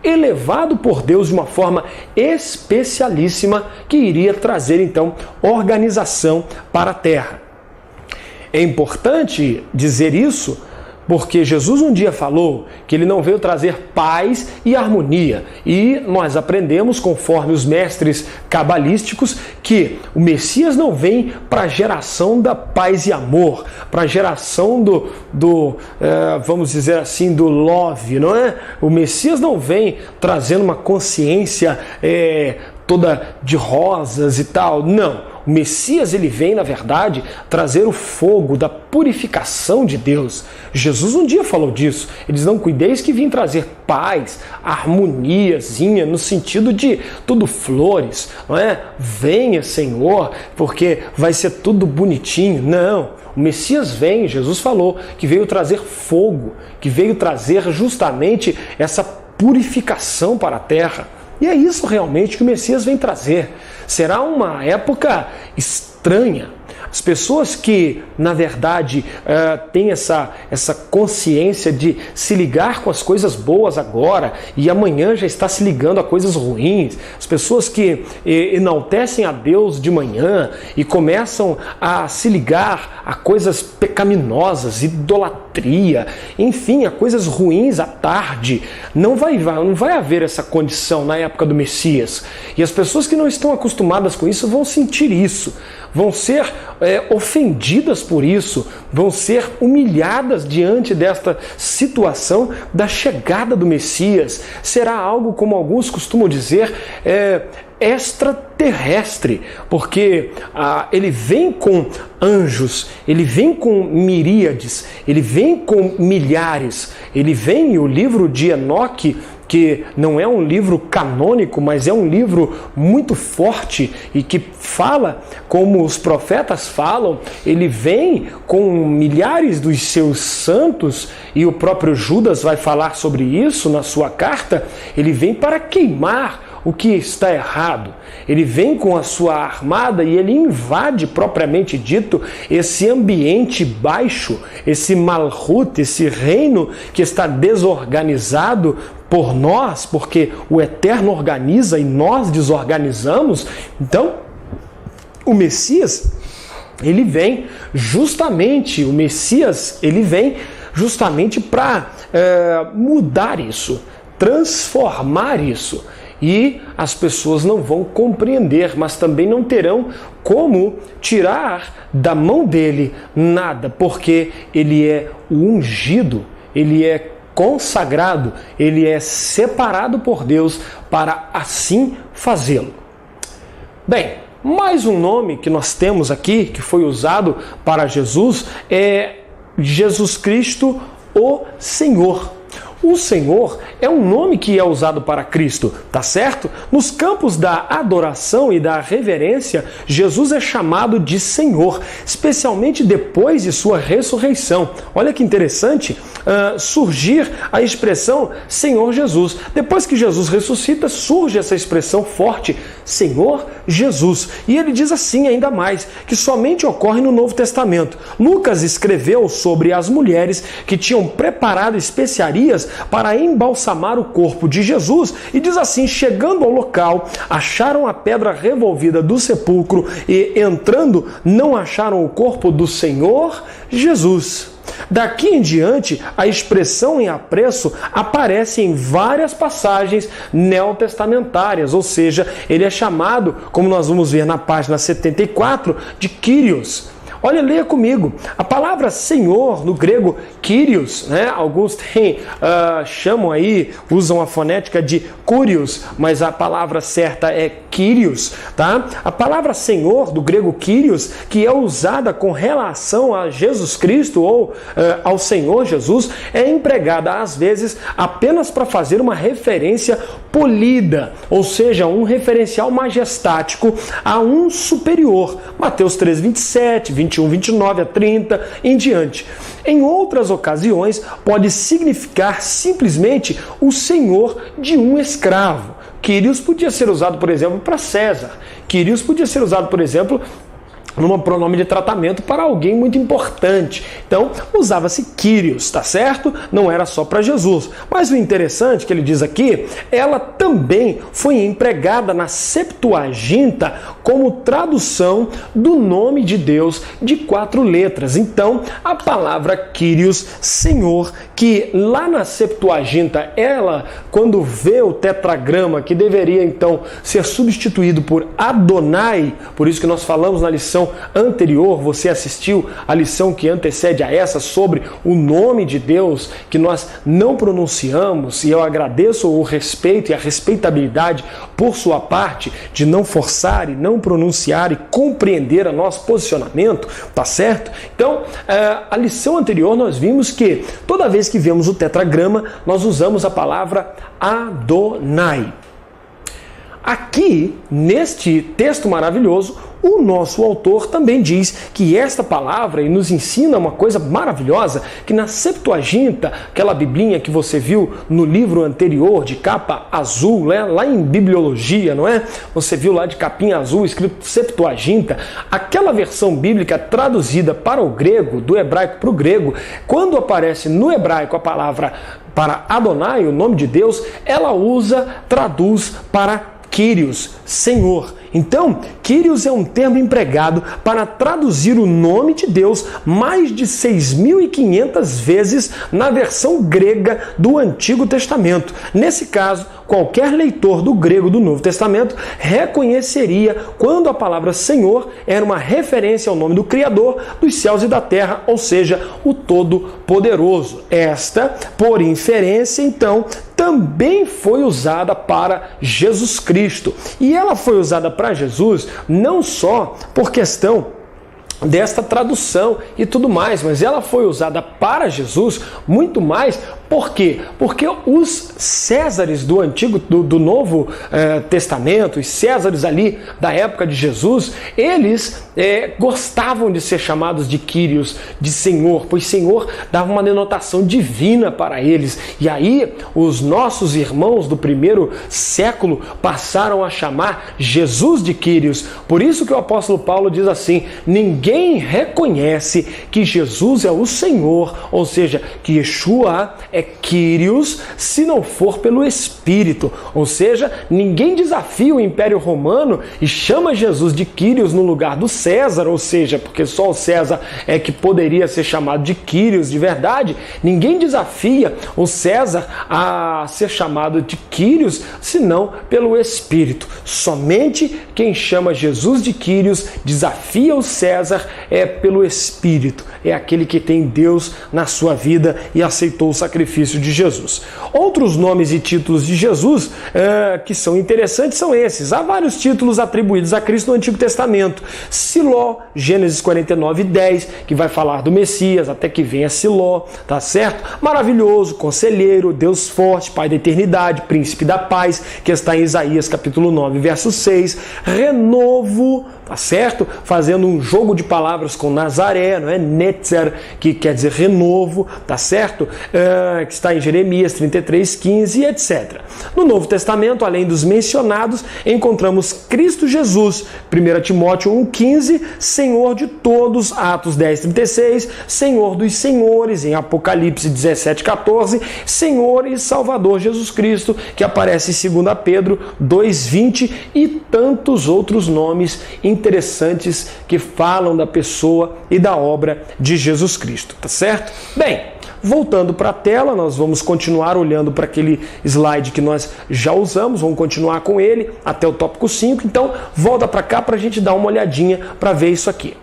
elevado por Deus de uma forma especialíssima que iria trazer então organização para a terra. É importante dizer isso porque Jesus um dia falou que ele não veio trazer paz e harmonia. E nós aprendemos, conforme os mestres cabalísticos, que o Messias não vem para a geração da paz e amor, para a geração vamos dizer assim, do love, não é? O Messias não vem trazendo uma consciência toda de rosas e tal, não. O Messias, ele vem, na verdade, trazer o fogo da purificação de Deus. Jesus um dia falou disso. Ele diz, não cuideis que vim trazer paz, harmoniazinha, no sentido de tudo flores, não é? Venha, Senhor, porque vai ser tudo bonitinho. Não, o Messias vem, Jesus falou, que veio trazer fogo, que veio trazer justamente essa purificação para a terra. E é isso realmente que o Messias vem trazer. Será uma época estranha. As pessoas que, na verdade, têm essa consciência de se ligar com as coisas boas agora e amanhã já está se ligando a coisas ruins, as pessoas que enaltecem a Deus de manhã e começam a se ligar a coisas pecaminosas, idolatria, enfim, a coisas ruins à tarde, não vai haver essa condição na época do Messias. E as pessoas que não estão acostumadas com isso vão sentir isso, vão ser ofendidas por isso, vão ser humilhadas diante desta situação da chegada do Messias. Será algo, como alguns costumam dizer, extraterrestre, porque ele vem com anjos, ele vem com miríades, ele vem com milhares, ele vem, o livro de Enoque, que não é um livro canônico, mas é um livro muito forte e que fala como os profetas falam, ele vem com milhares dos seus santos, e o próprio Judas vai falar sobre isso na sua carta. Ele vem para queimar o que está errado. Ele vem com a sua armada e ele invade, propriamente dito, esse ambiente baixo, esse Malhut, esse reino que está desorganizado por nós, porque o Eterno organiza e nós desorganizamos. Então, o Messias, ele vem justamente para mudar isso, transformar isso. E as pessoas não vão compreender, mas também não terão como tirar da mão dele nada, porque ele é o ungido, ele é consagrado, ele é separado por Deus para assim fazê-lo. Bem, mais um nome que nós temos aqui, que foi usado para Jesus, é Jesus Cristo, o Senhor. O Senhor é um nome que é usado para Cristo, tá certo? Nos campos da adoração e da reverência, Jesus é chamado de Senhor, especialmente depois de sua ressurreição. Olha que interessante surgir a expressão Senhor Jesus. Depois que Jesus ressuscita, surge essa expressão forte, Senhor Jesus. E ele diz assim ainda mais, que somente ocorre no Novo Testamento. Lucas escreveu sobre as mulheres que tinham preparado especiarias para embalsamar o corpo de Jesus e diz assim, chegando ao local, acharam a pedra revolvida do sepulcro e, entrando, não acharam o corpo do Senhor Jesus. Daqui em diante, a expressão em apreço aparece em várias passagens neotestamentárias, ou seja, ele é chamado, como nós vamos ver na página 74, de Kyrios. Olha, leia comigo. A palavra Senhor, no grego, Kyrios, né? Alguns chamam aí, usam a fonética de Kyrios, mas a palavra certa é Kyrios, tá? A palavra Senhor, do grego Kyrios, que é usada com relação a Jesus Cristo ou ao Senhor Jesus, é empregada às vezes apenas para fazer uma referência polida, ou seja, um referencial majestático a um superior. Mateus 3, 27, 21, 29 a 30, em diante. Em outras ocasiões, pode significar simplesmente o senhor de um escravo. Kyrios podia ser usado, por exemplo, para César. Kyrios podia ser usado, por exemplo, num pronome de tratamento para alguém muito importante. Então, usava-se Kyrios, tá certo? Não era só para Jesus. Mas o interessante que ele diz aqui, ela também foi empregada na Septuaginta como tradução do nome de Deus de 4 letras. Então, a palavra Kyrios, Senhor, que lá na Septuaginta, ela, quando vê o tetragrama, que deveria então ser substituído por Adonai, por isso que nós falamos na lição anterior, você assistiu a lição que antecede a essa sobre o nome de Deus que nós não pronunciamos, e eu agradeço o respeito e a respeitabilidade por sua parte de não forçar e não pronunciar e compreender o nosso posicionamento, tá certo? Então, a lição anterior nós vimos que toda vez que vemos o tetragrama, nós usamos a palavra Adonai. Aqui, neste texto maravilhoso, o nosso autor também diz que esta palavra, e nos ensina uma coisa maravilhosa, que na Septuaginta, aquela biblinha que você viu no livro anterior, de capa azul, né? Lá em bibliologia, não é? Você viu lá de capinha azul, escrito Septuaginta, aquela versão bíblica traduzida para o grego, do hebraico para o grego, quando aparece no hebraico a palavra para Adonai, o nome de Deus, ela traduz para Kyrios, Senhor. Então, Kyrios é um termo empregado para traduzir o nome de Deus mais de 6.500 vezes na versão grega do Antigo Testamento. Nesse caso, qualquer leitor do grego do Novo Testamento reconheceria quando a palavra Senhor era uma referência ao nome do Criador dos céus e da terra, ou seja, o Todo-Poderoso. Esta, por inferência, então, também foi usada para Jesus Cristo. E ela foi usada para Jesus não só por questão desta tradução e tudo mais, mas ela foi usada para Jesus muito mais. Por quê? Porque os Césares do Antigo, do Novo Testamento, os Césares ali da época de Jesus, eles gostavam de ser chamados de Kyrios, de Senhor, pois Senhor dava uma denotação divina para eles. E aí os nossos irmãos do primeiro século passaram a chamar Jesus de Kyrios. Por isso que o apóstolo Paulo diz assim: ninguém reconhece que Jesus é o Senhor, ou seja, que Yeshua é Kyrios, se não for pelo Espírito. Ou seja, ninguém desafia o Império Romano e chama Jesus de Kyrios no lugar do César, ou seja, porque só o César é que poderia ser chamado de Kyrios de verdade. Ninguém desafia o César a ser chamado de Kyrios, senão pelo Espírito. Somente quem chama Jesus de Kyrios desafia o César pelo Espírito. É aquele que tem Deus na sua vida e aceitou o sacrifício de Jesus. Outros nomes e títulos de Jesus que são interessantes são esses. Há vários títulos atribuídos a Cristo no Antigo Testamento. Siló, Gênesis 49:10, que vai falar do Messias, até que venha Siló, tá certo? Maravilhoso, Conselheiro, Deus Forte, Pai da Eternidade, Príncipe da Paz, que está em Isaías capítulo 9, verso 6. Renovo, tá certo? Fazendo um jogo de palavras com Nazaré, não é? Netzer, que quer dizer renovo, tá certo? Que está em Jeremias 33:15, etc. No Novo Testamento, além dos mencionados, encontramos Cristo Jesus, 1 Timóteo 1:15, Senhor de todos, Atos 10:36, Senhor dos senhores, em Apocalipse 17:14, Senhor e Salvador Jesus Cristo, que aparece em 2 Pedro 2:20, e tantos outros nomes interessantes que falam da pessoa e da obra de Jesus Cristo, tá certo? Bem, voltando para a tela, nós vamos continuar olhando para aquele slide que nós já usamos, vamos continuar com ele até o tópico 5, então volta para cá para a gente dar uma olhadinha para ver isso aqui.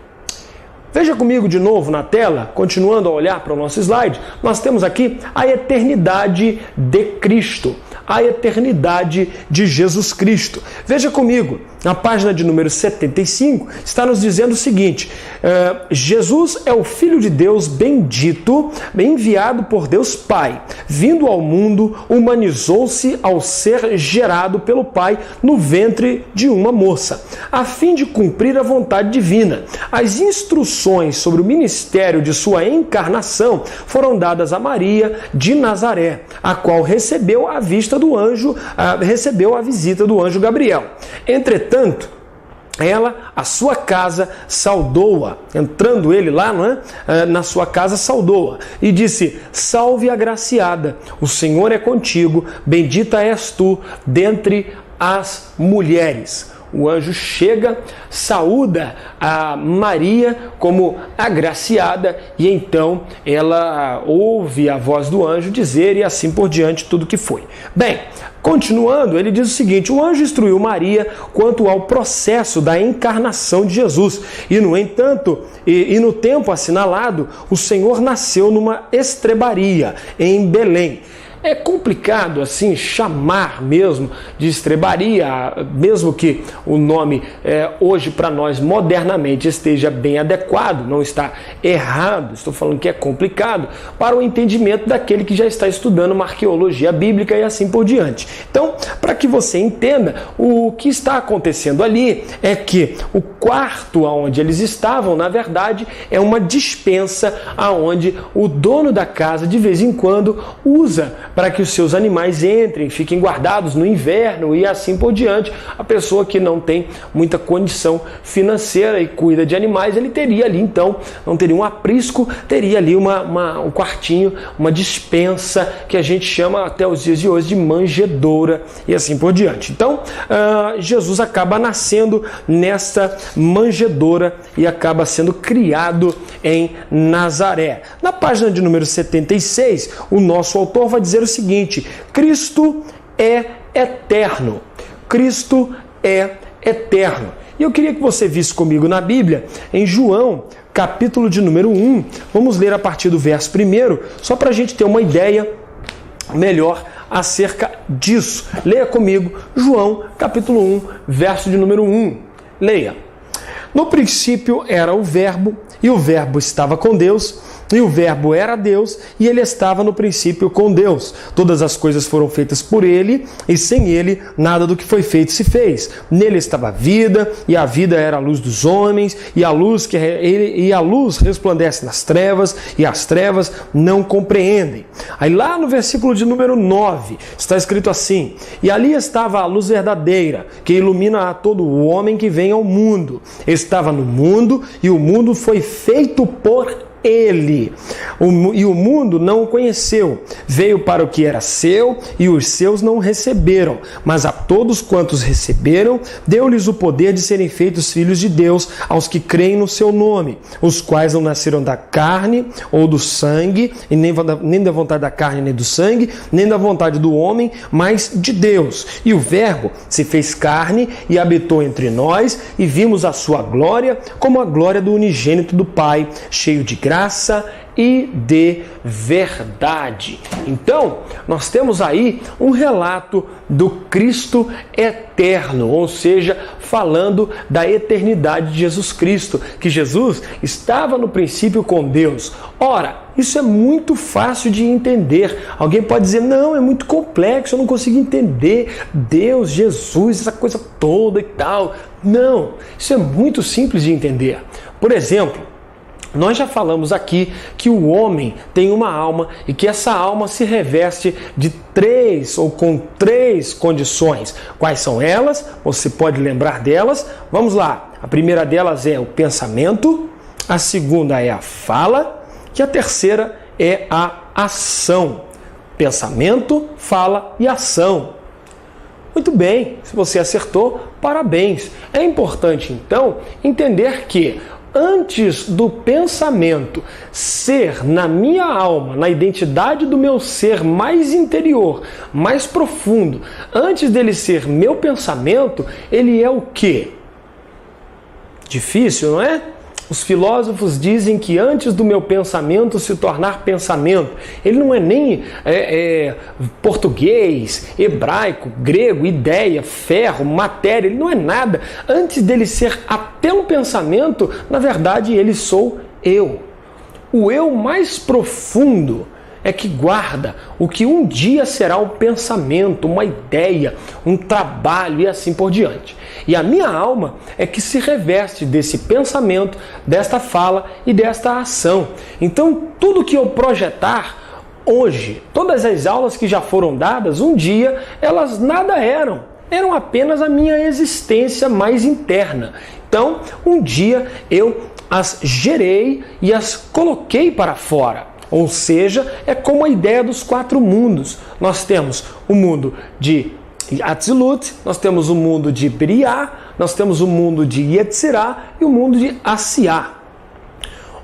Veja comigo de novo na tela, continuando a olhar para o nosso slide, nós temos aqui a eternidade de Cristo, a eternidade de Jesus Cristo. Veja comigo, na página de número 75, está nos dizendo o seguinte: Jesus é o Filho de Deus bendito, enviado por Deus Pai, vindo ao mundo, humanizou-se ao ser gerado pelo Pai no ventre de uma moça, a fim de cumprir a vontade divina. As instruções sobre o ministério de sua encarnação foram dadas a Maria de Nazaré, a qual recebeu a visita do anjo Gabriel. Entretanto, a sua casa, saudou-a. Entrando ele lá, não é? Na sua casa, saudou-a. E disse: salve agraciada, o Senhor é contigo, bendita és tu dentre as mulheres. O anjo chega, saúda a Maria como agraciada, e então ela ouve a voz do anjo dizer, e assim por diante, tudo que foi. Bem, continuando, ele diz o seguinte: o anjo instruiu Maria quanto ao processo da encarnação de Jesus. E, no entanto, e no tempo assinalado, o Senhor nasceu numa estrebaria em Belém. É complicado, assim, chamar mesmo de estrebaria, mesmo que o nome hoje para nós modernamente esteja bem adequado, não está errado, estou falando que é complicado para o entendimento daquele que já está estudando uma arqueologia bíblica e assim por diante. Então, para que você entenda, o que está acontecendo ali é que o quarto onde eles estavam, na verdade, é uma despensa onde o dono da casa, de vez em quando, usa para que os seus animais entrem, fiquem guardados no inverno e assim por diante. A pessoa que não tem muita condição financeira e cuida de animais, ele teria ali, então, não teria um aprisco, teria ali um quartinho, uma despensa, que a gente chama até os dias de hoje de manjedoura e assim por diante. Então, Jesus acaba nascendo nessa manjedoura e acaba sendo criado em Nazaré. Na página de número 76, o nosso autor vai dizer o seguinte: Cristo é eterno. Cristo é eterno. E eu queria que você visse comigo na Bíblia, em João, capítulo de número 1. Vamos ler a partir do verso 1, só para a gente ter uma ideia melhor acerca disso. Leia comigo, João, capítulo 1, verso de número 1. Leia. No princípio era o Verbo, e o Verbo estava com Deus, e o Verbo era Deus, e ele estava no princípio com Deus. Todas as coisas foram feitas por ele, e sem ele nada do que foi feito se fez. Nele estava a vida, e a vida era a luz dos homens, e a luz resplandece nas trevas, e as trevas não compreendem. Aí lá no versículo de número 9, está escrito assim: e ali estava a luz verdadeira, que ilumina a todo o homem que vem ao mundo. Estava no mundo, e o mundo foi feito por ele, e o mundo não o conheceu. Veio para o que era seu, e os seus não o receberam. Mas a todos quantos receberam, deu-lhes o poder de serem feitos filhos de Deus, aos que creem no seu nome, os quais não nasceram da carne ou do sangue, e nem da vontade da carne nem do sangue, nem da vontade do homem, mas de Deus. E o Verbo se fez carne e habitou entre nós, e vimos a sua glória, como a glória do unigênito do Pai, cheio de graça e de verdade. Então, nós temos aí um relato do Cristo eterno, ou seja, falando da eternidade de Jesus Cristo, que Jesus estava no princípio com Deus. Ora, isso é muito fácil de entender. Alguém pode dizer: não, é muito complexo, eu não consigo entender Deus, Jesus, essa coisa toda e tal. Não, isso é muito simples de entender. Por exemplo, nós já falamos aqui que o homem tem uma alma e que essa alma se reveste de com três condições. Quais são elas? Você pode lembrar delas? Vamos lá. A primeira delas é o pensamento, a segunda é a fala e a terceira é a ação. Pensamento, fala e ação. Muito bem, se você acertou, parabéns. É importante, então, entender que antes do pensamento ser na minha alma, na identidade do meu ser mais interior, mais profundo, antes dele ser meu pensamento, ele é o quê? Difícil, não é? Os filósofos dizem que antes do meu pensamento se tornar pensamento, ele não é nem português, hebraico, grego, ideia, ferro, matéria, ele não é nada. Antes dele ser até um pensamento, na verdade ele sou eu. O eu mais profundo é que guarda o que um dia será um pensamento, uma ideia, um trabalho e assim por diante. E a minha alma é que se reveste desse pensamento, desta fala e desta ação. Então, tudo que eu projetar hoje, todas as aulas que já foram dadas, um dia elas nada eram. eram apenas a minha existência mais interna. Então, um dia eu as gerei e as coloquei para fora. Ou seja, é como a ideia dos 4 mundos. Nós temos o mundo de Atzilut, nós temos o mundo de Briá, nós temos o mundo de Yetzirah e o mundo de Asiá.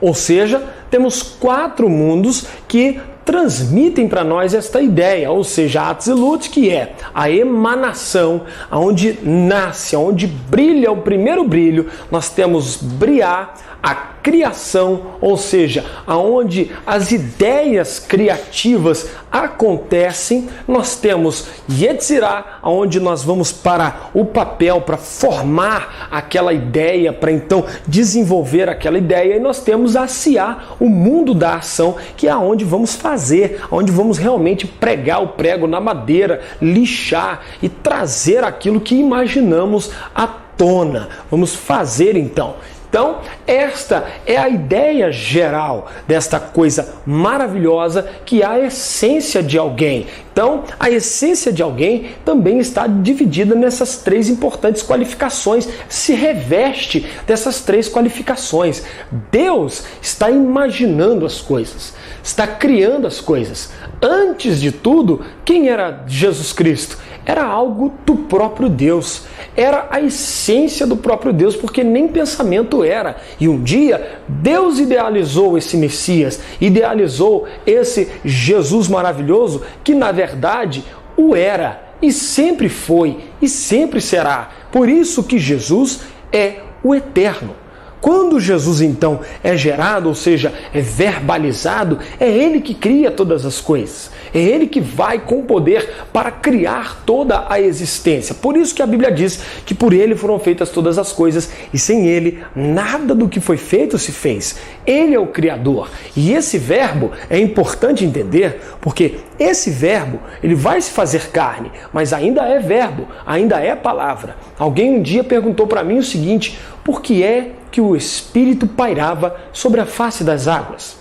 Ou seja, temos 4 mundos que transmitem para nós esta ideia, ou seja, a Atzilut, que é a emanação, aonde nasce, aonde brilha o primeiro brilho. Nós temos Briá, a criação, ou seja, aonde as ideias criativas acontecem. Nós temos Yetzirah, aonde nós vamos para o papel para formar aquela ideia, para então desenvolver aquela ideia, e nós temos Asiá, o mundo da ação, que é aonde vamos fazer, onde vamos realmente pregar o prego na madeira, lixar e trazer aquilo que imaginamos à tona. Vamos fazer então. Então, esta é a ideia geral desta coisa maravilhosa que é a essência de alguém. Então, a essência de alguém também está dividida nessas 3 importantes qualificações, se reveste dessas 3 qualificações. Deus está imaginando as coisas, está criando as coisas. Antes de tudo, quem era Jesus Cristo? Era algo do próprio Deus, era a essência do próprio Deus, porque nem pensamento era. E um dia, Deus idealizou esse Messias, idealizou esse Jesus maravilhoso, que na verdade o era, e sempre foi, e sempre será. Por isso que Jesus é o eterno. Quando Jesus então é gerado, ou seja, é verbalizado, é Ele que cria todas as coisas. É Ele que vai com poder para criar toda a existência. Por isso que a Bíblia diz que por Ele foram feitas todas as coisas e sem Ele nada do que foi feito se fez. Ele é o Criador. E esse verbo é importante entender, porque esse verbo ele vai se fazer carne, mas ainda é verbo, ainda é palavra. Alguém um dia perguntou para mim o seguinte: por que é que o Espírito pairava sobre a face das águas?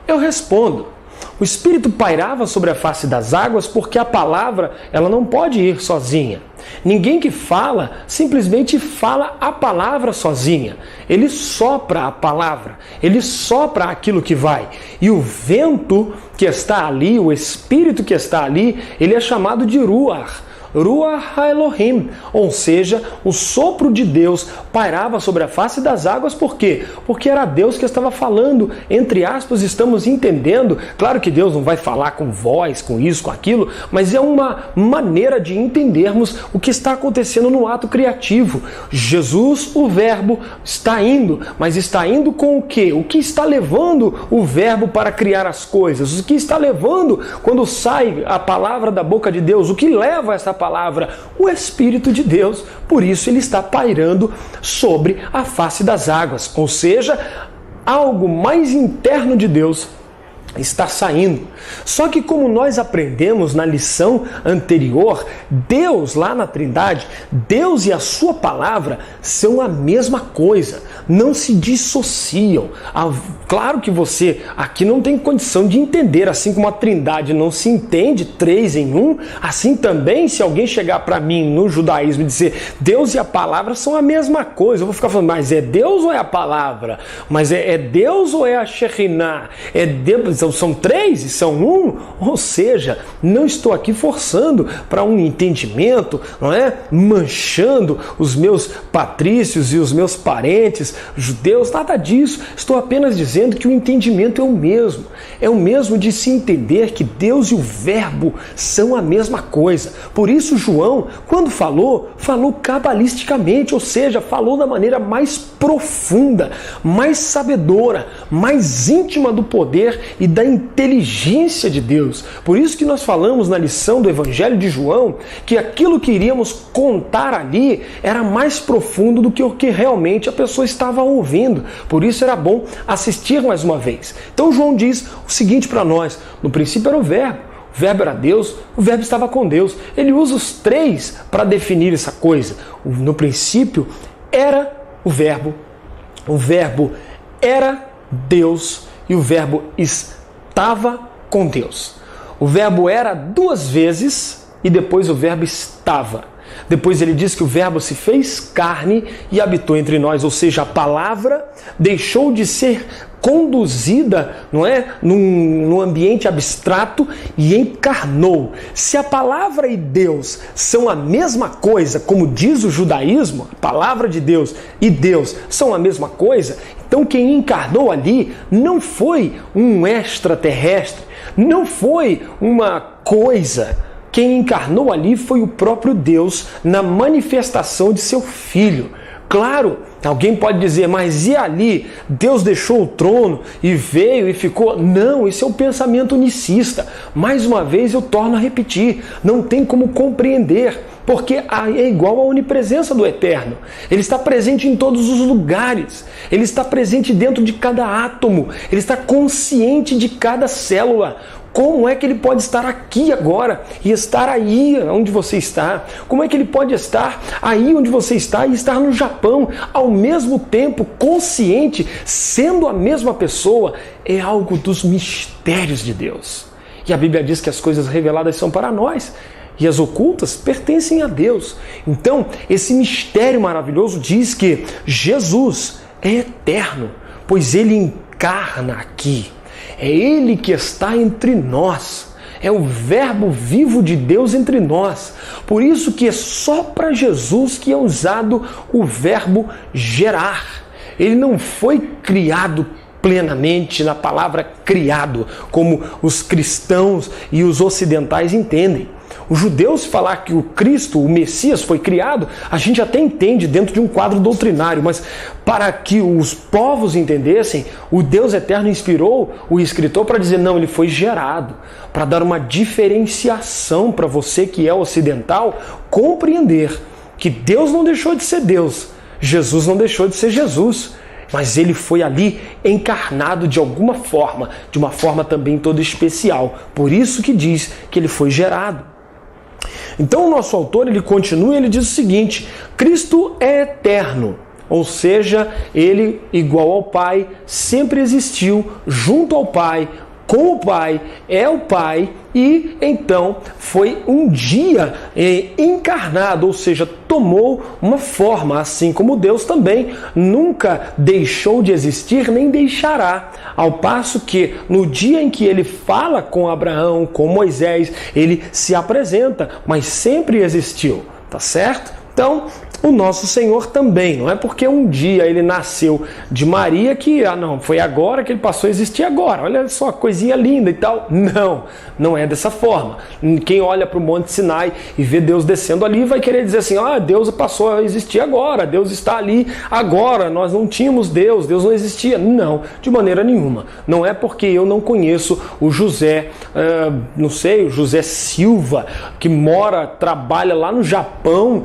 Eu respondo: o Espírito pairava sobre a face das águas porque a palavra ela não pode ir sozinha. Ninguém que fala simplesmente fala a palavra sozinha. Ele sopra a palavra, ele sopra aquilo que vai. E o vento que está ali, o Espírito que está ali, ele é chamado de Ruach. Ruach HaElohim, ou seja, o sopro de Deus pairava sobre a face das águas. Por quê? Porque era Deus que estava falando, entre aspas, estamos entendendo. Claro que Deus não vai falar com voz, com isso, com aquilo, mas é uma maneira de entendermos o que está acontecendo no ato criativo. Jesus, o verbo, está indo, mas está indo com o quê? O que está levando o verbo para criar as coisas? O que está levando quando sai a palavra da boca de Deus? O que leva essa palavra? O Espírito de Deus. Por isso ele está pairando sobre a face das águas, ou seja, algo mais interno de Deus está saindo. Só que como nós aprendemos na lição anterior, Deus lá na Trindade, Deus e a sua palavra são a mesma coisa, não se dissociam. Claro que você aqui não tem condição de entender, assim como a Trindade não se entende 3 em 1, assim também se alguém chegar para mim no judaísmo e dizer Deus e a palavra são a mesma coisa, eu vou ficar falando, mas é Deus ou é a palavra? Mas é Deus ou é a Shekhinah? É Deus? São 3 e são 1, ou seja, não estou aqui forçando para um entendimento, não é? Manchando os meus patrícios e os meus parentes judeus, nada disso. Estou apenas dizendo que o entendimento é o mesmo de se entender que Deus e o Verbo são a mesma coisa. Por isso João, quando falou cabalisticamente, ou seja, falou da maneira mais profunda, mais sabedora, mais íntima do poder e da inteligência de Deus. Por isso que nós falamos na lição do Evangelho de João que aquilo que iríamos contar ali era mais profundo do que o que realmente a pessoa estava ouvindo. Por isso era bom assistir mais uma vez. Então João diz o seguinte para nós: no princípio era o Verbo era Deus, o Verbo estava com Deus. Ele usa os 3 para definir essa coisa. No princípio era o Verbo era Deus e o Verbo estava com Deus. O verbo era 2 vezes e depois o verbo estava. Depois ele diz que o verbo se fez carne e habitou entre nós, ou seja, a palavra deixou de ser conduzida, não é, num ambiente abstrato e encarnou. Se a palavra e Deus são a mesma coisa, como diz o judaísmo, a palavra de Deus e Deus são a mesma coisa, então quem encarnou ali não foi um extraterrestre, não foi uma coisa. Quem encarnou ali foi o próprio Deus na manifestação de seu Filho. Claro, alguém pode dizer, mas e ali? Deus deixou o trono e veio e ficou? Não, esse é o pensamento unicista. Mais uma vez eu torno a repetir, não tem como compreender, porque é igual à onipresença do Eterno. Ele está presente em todos os lugares, ele está presente dentro de cada átomo, ele está consciente de cada célula. Como é que ele pode estar aqui agora e estar aí onde você está? Como é que ele pode estar aí onde você está e estar no Japão ao mesmo tempo, consciente, sendo a mesma pessoa? É algo dos mistérios de Deus. E a Bíblia diz que as coisas reveladas são para nós e as ocultas pertencem a Deus. Então, esse mistério maravilhoso diz que Jesus é eterno, pois ele encarna aqui. É Ele que está entre nós. É o verbo vivo de Deus entre nós. Por isso que é só para Jesus que é usado o verbo gerar. Ele não foi criado plenamente na palavra criado, como os cristãos e os ocidentais entendem. Os judeus falar que o Cristo, o Messias, foi criado, a gente até entende dentro de um quadro doutrinário, mas para que os povos entendessem, o Deus eterno inspirou o escritor para dizer, não, ele foi gerado, para dar uma diferenciação para você que é ocidental, compreender que Deus não deixou de ser Deus, Jesus não deixou de ser Jesus, mas ele foi ali encarnado de alguma forma, de uma forma também toda especial, por isso que diz que ele foi gerado. Então o nosso autor ele continua e ele diz o seguinte, Cristo é eterno, ou seja, ele igual ao Pai, sempre existiu junto ao Pai, com o Pai, é o Pai e então foi um dia encarnado, ou seja, tomou uma forma, assim como Deus também nunca deixou de existir nem deixará, ao passo que no dia em que ele fala com Abraão, com Moisés, ele se apresenta, mas sempre existiu, tá certo? Então, o nosso Senhor também, não é porque um dia ele nasceu de Maria que, não, foi agora que ele passou a existir agora, olha só, coisinha linda e tal. Não, não é dessa forma. Quem olha para o Monte Sinai e vê Deus descendo ali vai querer dizer assim, Deus passou a existir agora, Deus está ali agora, nós não tínhamos Deus, Deus não existia. Não, de maneira nenhuma. Não é porque eu não conheço o José, não sei, o José Silva, que trabalha lá no Japão,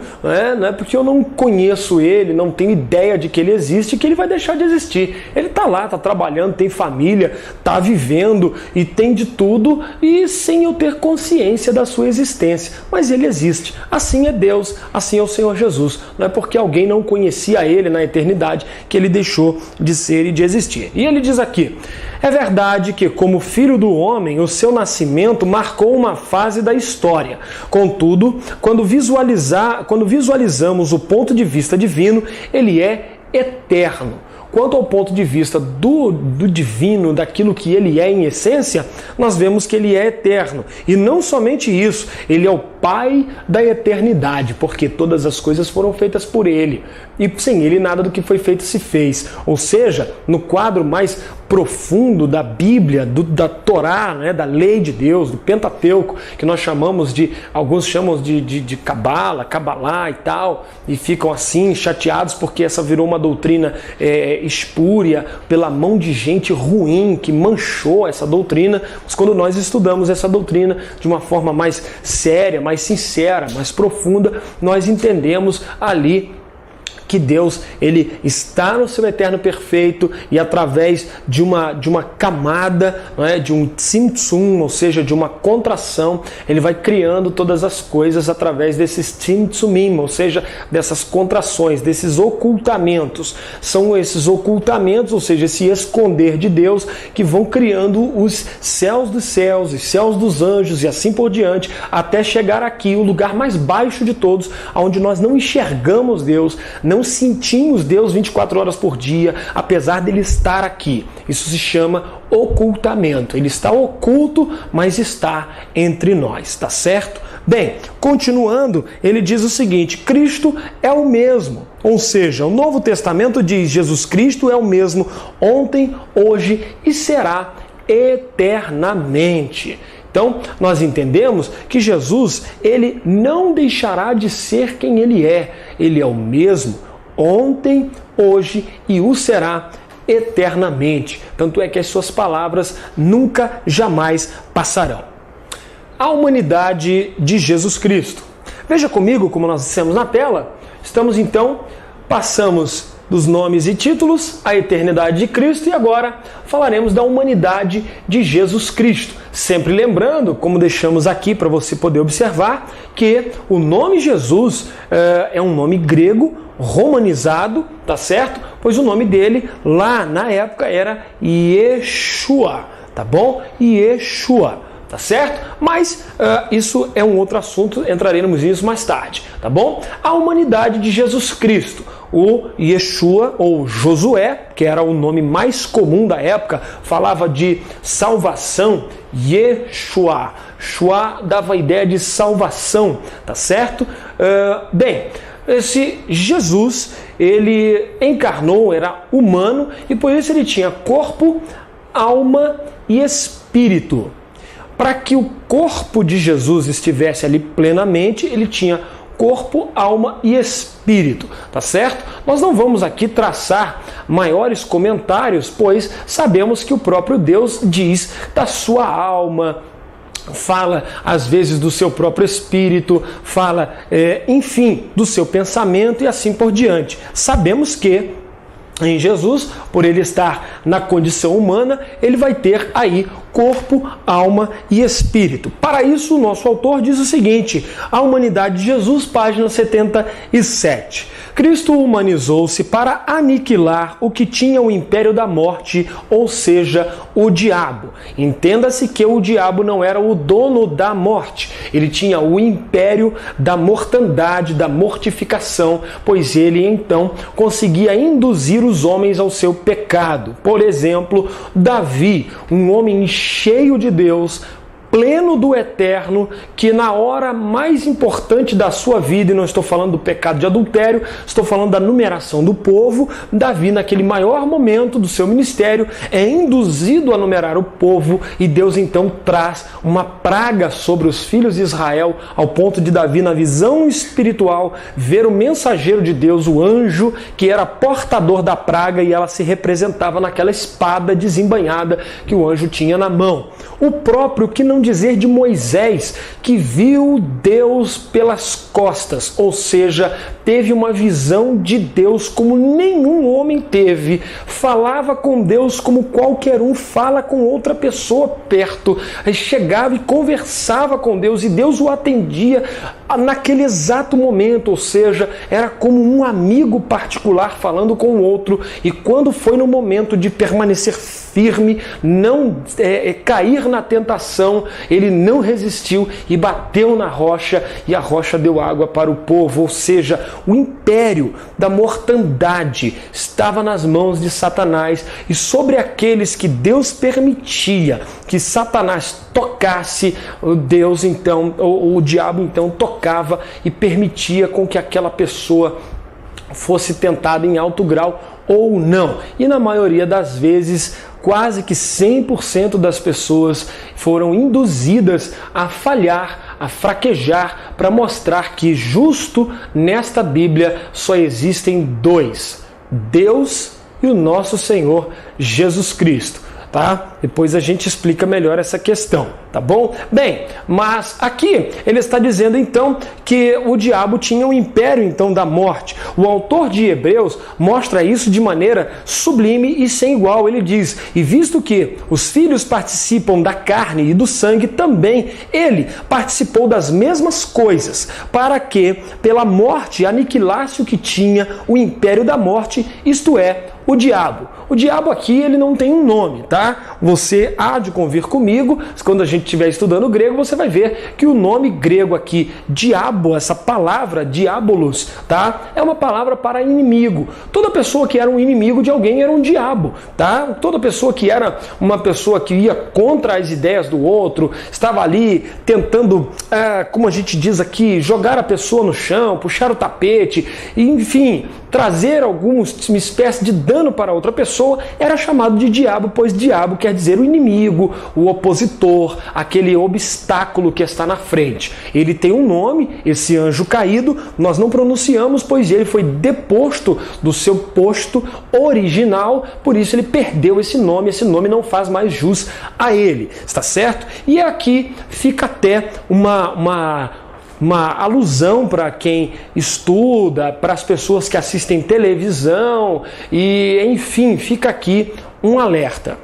não é porque eu não conheço ele, não tenho ideia de que ele existe, que ele vai deixar de existir. Ele está lá, está trabalhando, tem família, está vivendo e tem de tudo e sem eu ter consciência da sua existência. Mas ele existe. Assim é Deus, assim é o Senhor Jesus. Não é porque alguém não conhecia ele na eternidade que ele deixou de ser e de existir. E ele diz aqui, é verdade que como filho do homem, o seu nascimento marcou uma fase da história. Contudo, quando visualizamos o ponto de vista divino, ele é eterno. Quanto ao ponto de vista do divino, daquilo que ele é em essência, nós vemos que ele é eterno. E não somente isso, ele é o Pai da eternidade, porque todas as coisas foram feitas por ele. E sem ele nada do que foi feito se fez. Ou seja, no quadro mais profundo da Bíblia, da Torá, da lei de Deus, do Pentateuco, que nós chamamos alguns chamam de Cabalá e tal, e ficam assim chateados porque essa virou uma doutrina espúria pela mão de gente ruim que manchou essa doutrina. Mas quando nós estudamos essa doutrina de uma forma mais séria, mais sincera, mais profunda, nós entendemos ali que Deus ele está no seu eterno perfeito e através de uma camada, não é? De um tzimtzum, ou seja, de uma contração, ele vai criando todas as coisas através desses tzimtzumim, ou seja, dessas contrações, desses ocultamentos. São esses ocultamentos, ou seja, esse esconder de Deus, que vão criando os céus dos céus, os céus dos anjos e assim por diante, até chegar aqui, o lugar mais baixo de todos, onde nós não enxergamos Deus, não sentimos Deus 24 horas por dia, apesar dele estar aqui. Isso se chama ocultamento. Ele está oculto, mas está entre nós, tá certo? Bem, continuando, ele diz o seguinte: Cristo é o mesmo. Ou seja, o Novo Testamento diz: Jesus Cristo é o mesmo ontem, hoje e será eternamente. Então, nós entendemos que Jesus, ele não deixará de ser quem ele é. Ele é o mesmo ontem, hoje e o será eternamente. Tanto é que as suas palavras nunca, jamais passarão. A humanidade de Jesus Cristo. Veja comigo como nós dissemos na tela. Passamos dos nomes e títulos, a eternidade de Cristo, e agora falaremos da humanidade de Jesus Cristo. Sempre lembrando, como deixamos aqui para você poder observar, que o nome Jesus é um nome grego, romanizado, tá certo? Pois o nome dele lá na época era Yeshua, tá bom? Yeshua. Tá certo? Mas isso é um outro assunto, entraremos nisso mais tarde, tá bom? A humanidade de Jesus Cristo, o Yeshua ou Josué, que era o nome mais comum da época, falava de salvação, Yeshua. Shua dava a ideia de salvação, tá certo? Bem, esse Jesus, ele encarnou, era humano e por isso ele tinha corpo, alma e espírito. Para que o corpo de Jesus estivesse ali plenamente, ele tinha corpo, alma e espírito, tá certo? Nós não vamos aqui traçar maiores comentários, pois sabemos que o próprio Deus diz da sua alma, fala às vezes do seu próprio espírito, fala, enfim, do seu pensamento e assim por diante. Sabemos que em Jesus, por ele estar na condição humana, ele vai ter aí corpo, alma e espírito. Para isso, o nosso autor diz o seguinte: a humanidade de Jesus, página 77. Cristo humanizou-se para aniquilar o que tinha o império da morte, ou seja, o diabo. Entenda-se que o diabo não era o dono da morte, ele tinha o império da mortandade, da mortificação, pois ele então conseguia induzir os homens ao seu pecado. Por exemplo, Davi, um homem cheio de Deus, pleno do eterno, que na hora mais importante da sua vida, e não estou falando do pecado de adultério, estou falando da numeração do povo, Davi, naquele maior momento do seu ministério, é induzido a numerar o povo, e Deus então traz uma praga sobre os filhos de Israel, ao ponto de Davi, na visão espiritual, ver o mensageiro de Deus, o anjo, que era portador da praga, e ela se representava naquela espada desembainhada que o anjo tinha na mão. O próprio, que não dizer de Moisés, que viu Deus pelas costas, ou seja, teve uma visão de Deus como nenhum homem teve, falava com Deus como qualquer um fala com outra pessoa perto, chegava e conversava com Deus e Deus o atendia naquele exato momento, ou seja, era como um amigo particular falando com o outro, e quando foi no momento de permanecer firme, não cair na tentação, ele não resistiu e bateu na rocha, e a rocha deu água para o povo, ou seja, o império da mortandade estava nas mãos de Satanás, e sobre aqueles que Deus permitia que Satanás tocasse, Deus então, o diabo então tocava e permitia com que aquela pessoa fosse tentada em alto grau ou não. E na maioria das vezes, quase que 100% das pessoas foram induzidas a falhar, a fraquejar, para mostrar que justo nesta Bíblia só existem dois: Deus e o nosso Senhor Jesus Cristo. tá? Depois a gente explica melhor essa questão, tá bom? Bem, mas aqui ele está dizendo então que o diabo tinha o império então da morte. O autor de Hebreus mostra isso de maneira sublime e sem igual. Ele diz: e visto que os filhos participam da carne e do sangue, também ele participou das mesmas coisas, para que pela morte aniquilasse o que tinha o império da morte, isto é, o diabo. O diabo aqui, ele não tem um nome, tá? Você há de convir comigo, quando a gente estiver estudando grego, você vai ver que o nome grego aqui, diabo, essa palavra, diabolos, tá? É uma palavra para inimigo. Toda pessoa que era um inimigo de alguém era um diabo, tá? Toda pessoa que era uma pessoa que ia contra as ideias do outro, estava ali tentando, como a gente diz aqui, jogar a pessoa no chão, puxar o tapete, enfim, trazer alguma espécie de dano para outra pessoa, era chamado de diabo, pois diabo quer dizer o inimigo, o opositor, aquele obstáculo que está na frente. Ele tem um nome, esse anjo caído, nós não pronunciamos, pois ele foi deposto do seu posto original, por isso ele perdeu esse nome não faz mais jus a ele, está certo? E aqui fica até uma alusão para quem estuda, para as pessoas que assistem televisão e, enfim, fica aqui um alerta.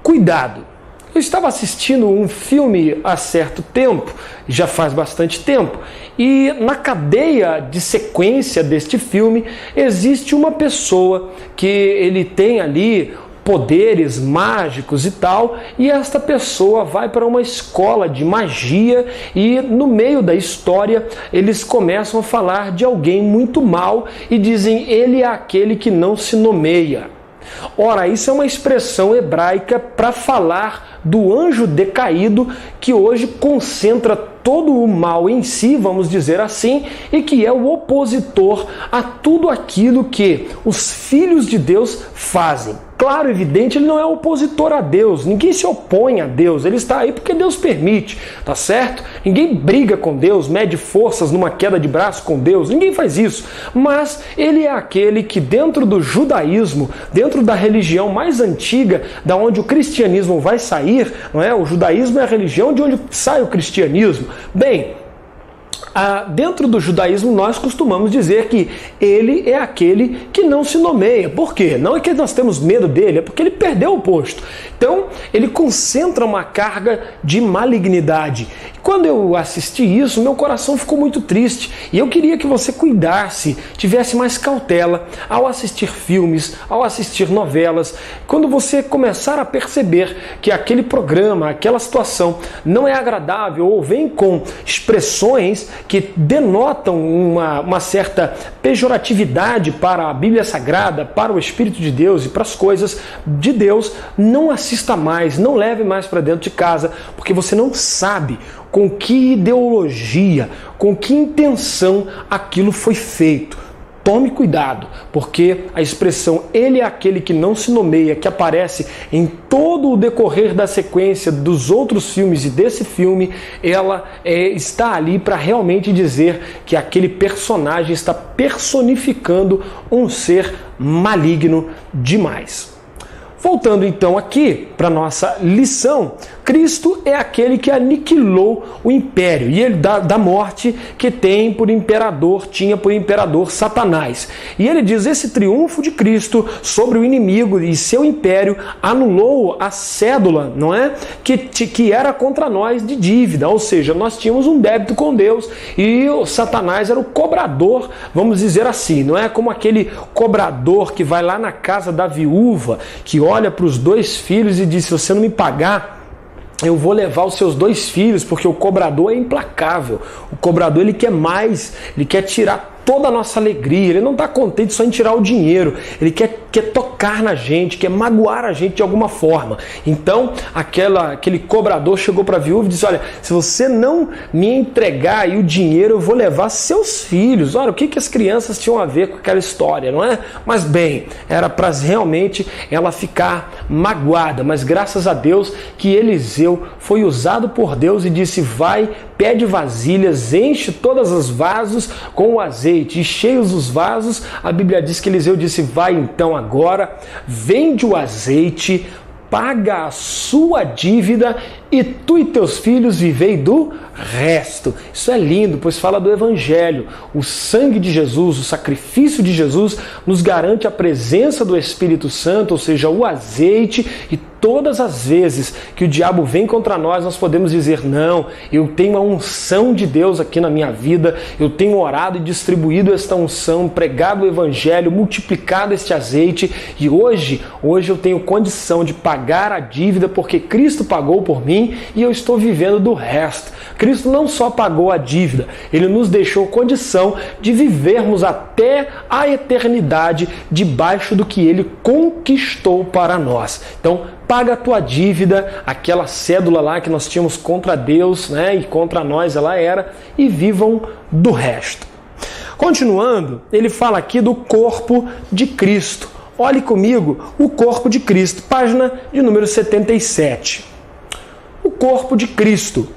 Cuidado! Eu estava assistindo um filme há certo tempo, já faz bastante tempo, e na cadeia de sequência deste filme existe uma pessoa que ele tem ali poderes mágicos e tal, e esta pessoa vai para uma escola de magia e no meio da história eles começam a falar de alguém muito mal e dizem: ele é aquele que não se nomeia. Ora, isso é uma expressão hebraica para falar do anjo decaído que hoje concentra todo o mal em si, vamos dizer assim, e que é o opositor a tudo aquilo que os filhos de Deus fazem. Claro, evidente, ele não é opositor a Deus, ninguém se opõe a Deus, ele está aí porque Deus permite, tá certo? Ninguém briga com Deus, mede forças numa queda de braço com Deus, ninguém faz isso, mas ele é aquele que dentro do judaísmo, dentro da religião mais antiga, da onde o cristianismo vai sair, não é? O judaísmo é a religião de onde sai o cristianismo. Bem, dentro do judaísmo nós costumamos dizer que ele é aquele que não se nomeia. Por quê? Não é que nós temos medo dele, é porque ele perdeu o posto. Então, ele concentra uma carga de malignidade. Quando eu assisti isso, meu coração ficou muito triste. E eu queria que você cuidasse, tivesse mais cautela ao assistir filmes, ao assistir novelas. Quando você começar a perceber que aquele programa, aquela situação não é agradável ou vem com expressões que denotam uma certa pejoratividade para a Bíblia Sagrada, para o Espírito de Deus e para as coisas de Deus, não assista mais, não leve mais para dentro de casa, porque você não sabe com que ideologia, com que intenção aquilo foi feito. Tome cuidado, porque a expressão ele é aquele que não se nomeia, que aparece em todo o decorrer da sequência dos outros filmes e desse filme, ela está ali para realmente dizer que aquele personagem está personificando um ser maligno demais. Voltando então aqui para a nossa lição, Cristo é aquele que aniquilou o império e ele da morte que tinha por imperador Satanás. E ele diz: esse triunfo de Cristo sobre o inimigo e seu império anulou a cédula, não é? Que era contra nós de dívida, ou seja, nós tínhamos um débito com Deus e o Satanás era o cobrador, vamos dizer assim, não é? Como aquele cobrador que vai lá na casa da viúva, que olha para os dois filhos e diz: se você não me pagar, eu vou levar os seus dois filhos, porque o cobrador é implacável. O cobrador, ele quer mais, ele quer tirar toda a nossa alegria, ele não está contente só em tirar o dinheiro, ele quer tocar na gente, quer magoar a gente de alguma forma. Então, aquele cobrador chegou para a viúva e disse: olha, se você não me entregar aí o dinheiro, eu vou levar seus filhos. Olha, o que as crianças tinham a ver com aquela história, não é? Mas bem, era para realmente ela ficar magoada, mas graças a Deus que Eliseu foi usado por Deus e disse: vai, pede vasilhas, enche todas os vasos com o azeite, e cheios os vasos, a Bíblia diz que Eliseu disse: vai então agora, vende o azeite, paga a sua dívida e tu e teus filhos vivei do resto. Isso é lindo, pois fala do Evangelho. O sangue de Jesus, o sacrifício de Jesus nos garante a presença do Espírito Santo, ou seja, o azeite, e todas as vezes que o diabo vem contra nós podemos dizer: não, eu tenho a unção de Deus aqui na minha vida, eu tenho orado e distribuído esta unção, pregado o Evangelho, multiplicado este azeite, e hoje eu tenho condição de pagar a dívida porque Cristo pagou por mim e eu estou vivendo do resto. Cristo não só pagou a dívida, Ele nos deixou condição de vivermos até a eternidade debaixo do que Ele conquistou para nós. Então, paga a tua dívida, aquela cédula lá que nós tínhamos contra Deus, né, e contra nós ela era, e vivam do resto. Continuando, ele fala aqui do corpo de Cristo. Olhe comigo o corpo de Cristo, página de número 77. O corpo de Cristo.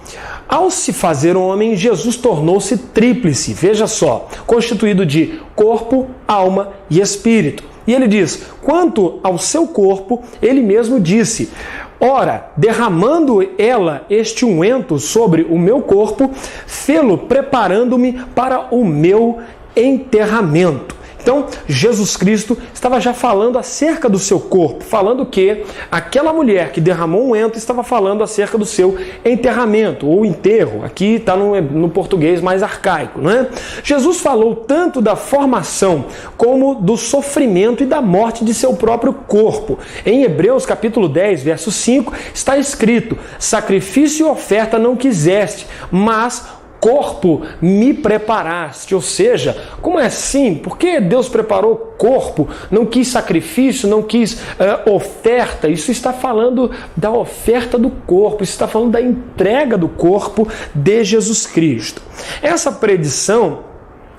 Ao se fazer homem, Jesus tornou-se tríplice, veja só, constituído de corpo, alma e espírito. E ele diz: quanto ao seu corpo, ele mesmo disse: ora, derramando ela este unguento sobre o meu corpo, fê-lo preparando-me para o meu enterramento. Então, Jesus Cristo estava já falando acerca do seu corpo, falando que aquela mulher que derramou um unguento estava falando acerca do seu enterramento, ou enterro, aqui está no português mais arcaico, não é? Jesus falou tanto da formação como do sofrimento e da morte de seu próprio corpo. Em Hebreus capítulo 10, verso 5, está escrito: sacrifício e oferta não quiseste, mas corpo me preparaste. Ou seja, como é assim? Por que Deus preparou corpo? Não quis sacrifício, não quis oferta. Isso está falando da oferta do corpo, isso está falando da entrega do corpo de Jesus Cristo. Essa predição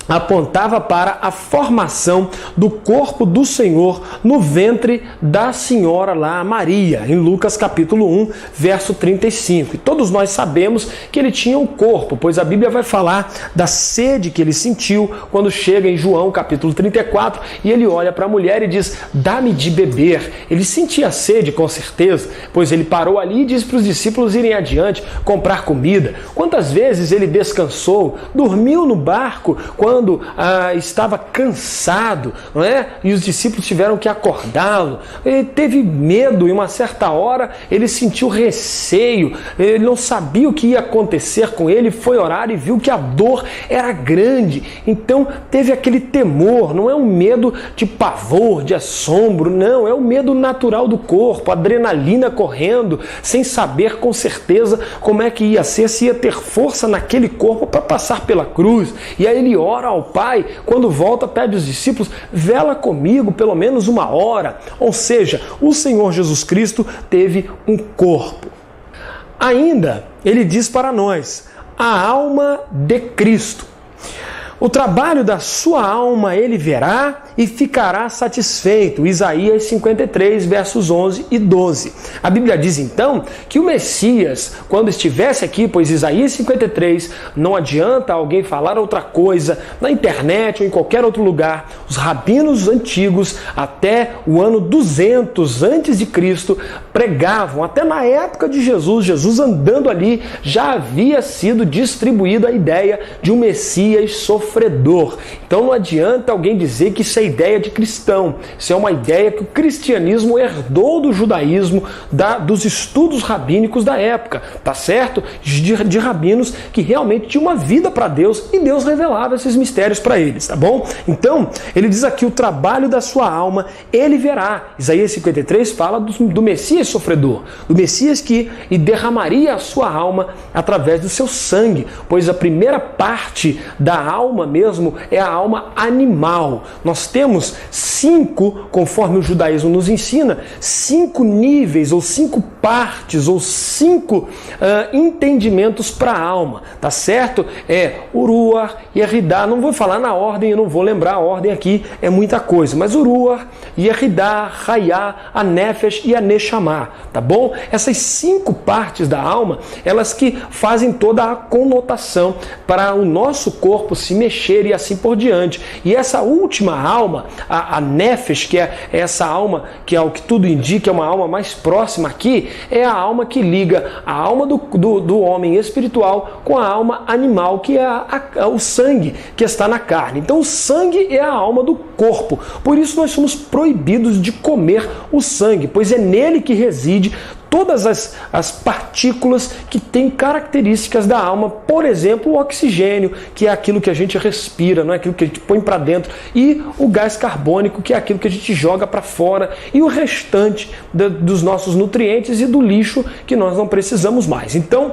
apontava para a formação do corpo do Senhor no ventre da senhora lá, Maria, em Lucas capítulo 1, verso 35. E todos nós sabemos que ele tinha um corpo, pois a Bíblia vai falar da sede que ele sentiu quando chega em João capítulo 34 e ele olha para a mulher e diz: dá-me de beber. Ele sentia sede, com certeza, pois ele parou ali e disse para os discípulos irem adiante, comprar comida. Quantas vezes ele descansou, dormiu no barco quando estava cansado, não é? E os discípulos tiveram que acordá-lo. Ele teve medo e uma certa hora ele sentiu receio, ele não sabia o que ia acontecer com ele, foi orar e viu que a dor era grande, então teve aquele temor. Não é um medo de pavor, de assombro, não, é o medo natural do corpo, adrenalina correndo, sem saber com certeza como é que ia ser, se ia ter força naquele corpo para passar pela cruz. E aí ele ora ao Pai, quando volta pede aos discípulos: vela comigo pelo menos uma hora. Ou seja, o Senhor Jesus Cristo teve um corpo. Ainda ele diz para nós: a alma de Cristo. O trabalho da sua alma ele verá e ficará satisfeito. Isaías 53, versos 11 e 12. A Bíblia diz então que o Messias, quando estivesse aqui, pois Isaías 53, não adianta alguém falar outra coisa na internet ou em qualquer outro lugar. Os rabinos antigos, até o ano 200 antes de Cristo, pregavam, até na época de Jesus andando ali, já havia sido distribuída a ideia de um Messias sofredor. Então não adianta alguém dizer que isso é ideia de cristão. Isso é uma ideia que o cristianismo herdou do judaísmo, dos estudos rabínicos da época, tá certo? De rabinos que realmente tinham uma vida para Deus e Deus revelava esses mistérios para eles, tá bom? Então, ele diz aqui: o trabalho da sua alma ele verá. Isaías 53 fala do Messias sofredor, do Messias que derramaria a sua alma através do seu sangue, pois a primeira parte da alma mesmo é a alma animal. Nós temos 5, conforme o judaísmo nos ensina, 5 níveis ou 5 partes ou 5 entendimentos para a alma, tá certo? É Uruar e Yeridá. Não vou falar na ordem, eu não vou lembrar a ordem aqui, é muita coisa, mas Uruar, Yeridá, Hayá, a Nefesh e a Neshama, tá bom? Essas 5 partes da alma, elas que fazem toda a conotação para o nosso corpo se mexer mexer e assim por diante. E essa última alma, a Nefesh, que é essa alma que, ao que tudo indica, é uma alma mais próxima aqui, é a alma que liga a alma do homem espiritual com a alma animal, que é o sangue que está na carne. Então o sangue é a alma do corpo. Por isso nós somos proibidos de comer o sangue, pois é nele que reside todas as partículas que têm características da alma, por exemplo, o oxigênio, que é aquilo que a gente respira, não é aquilo que a gente põe para dentro, e o gás carbônico, que é aquilo que a gente joga para fora, e o restante dos nossos nutrientes e do lixo que nós não precisamos mais. Então,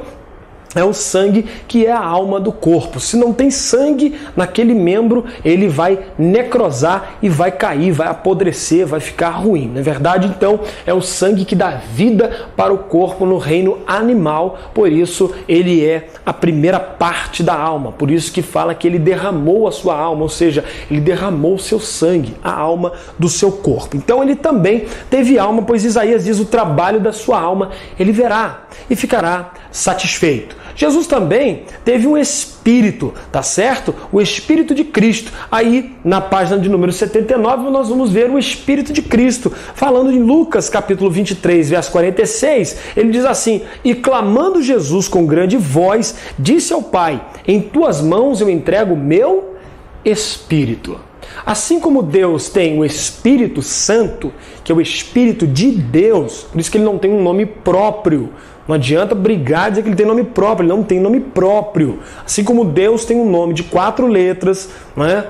é o sangue que é a alma do corpo. Se não tem sangue naquele membro, ele vai necrosar e vai cair, vai apodrecer, vai ficar ruim. Na verdade, então, é o sangue que dá vida para o corpo no reino animal. Por isso, ele é a primeira parte da alma. Por isso que fala que ele derramou a sua alma, ou seja, ele derramou o seu sangue, a alma do seu corpo. Então, ele também teve alma, pois Isaías diz: o trabalho da sua alma ele verá e ficará satisfeito. Jesus também teve um espírito, tá certo? O Espírito de Cristo. Aí, na página de número 79, nós vamos ver o Espírito de Cristo. Falando em Lucas, capítulo 23, verso 46, ele diz assim: e clamando Jesus com grande voz, disse ao Pai: em tuas mãos eu entrego o meu Espírito. Assim como Deus tem o Espírito Santo, que é o Espírito de Deus, por isso que ele não tem um nome próprio. Não adianta brigar e dizer que ele tem nome próprio, ele não tem nome próprio. Assim como Deus tem um nome de 4 letras, né?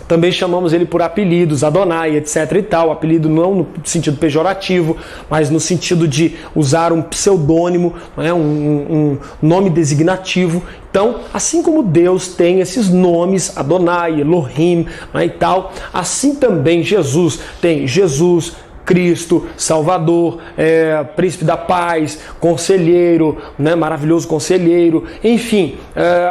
Também chamamos ele por apelidos, Adonai, etc. e tal. Apelido não no sentido pejorativo, mas no sentido de usar um pseudônimo, né? um nome designativo. Então, assim como Deus tem esses nomes, Adonai, Elohim, né? e tal, assim também Jesus tem Jesus, Cristo, Salvador, Príncipe da Paz, Conselheiro, né, maravilhoso Conselheiro, enfim,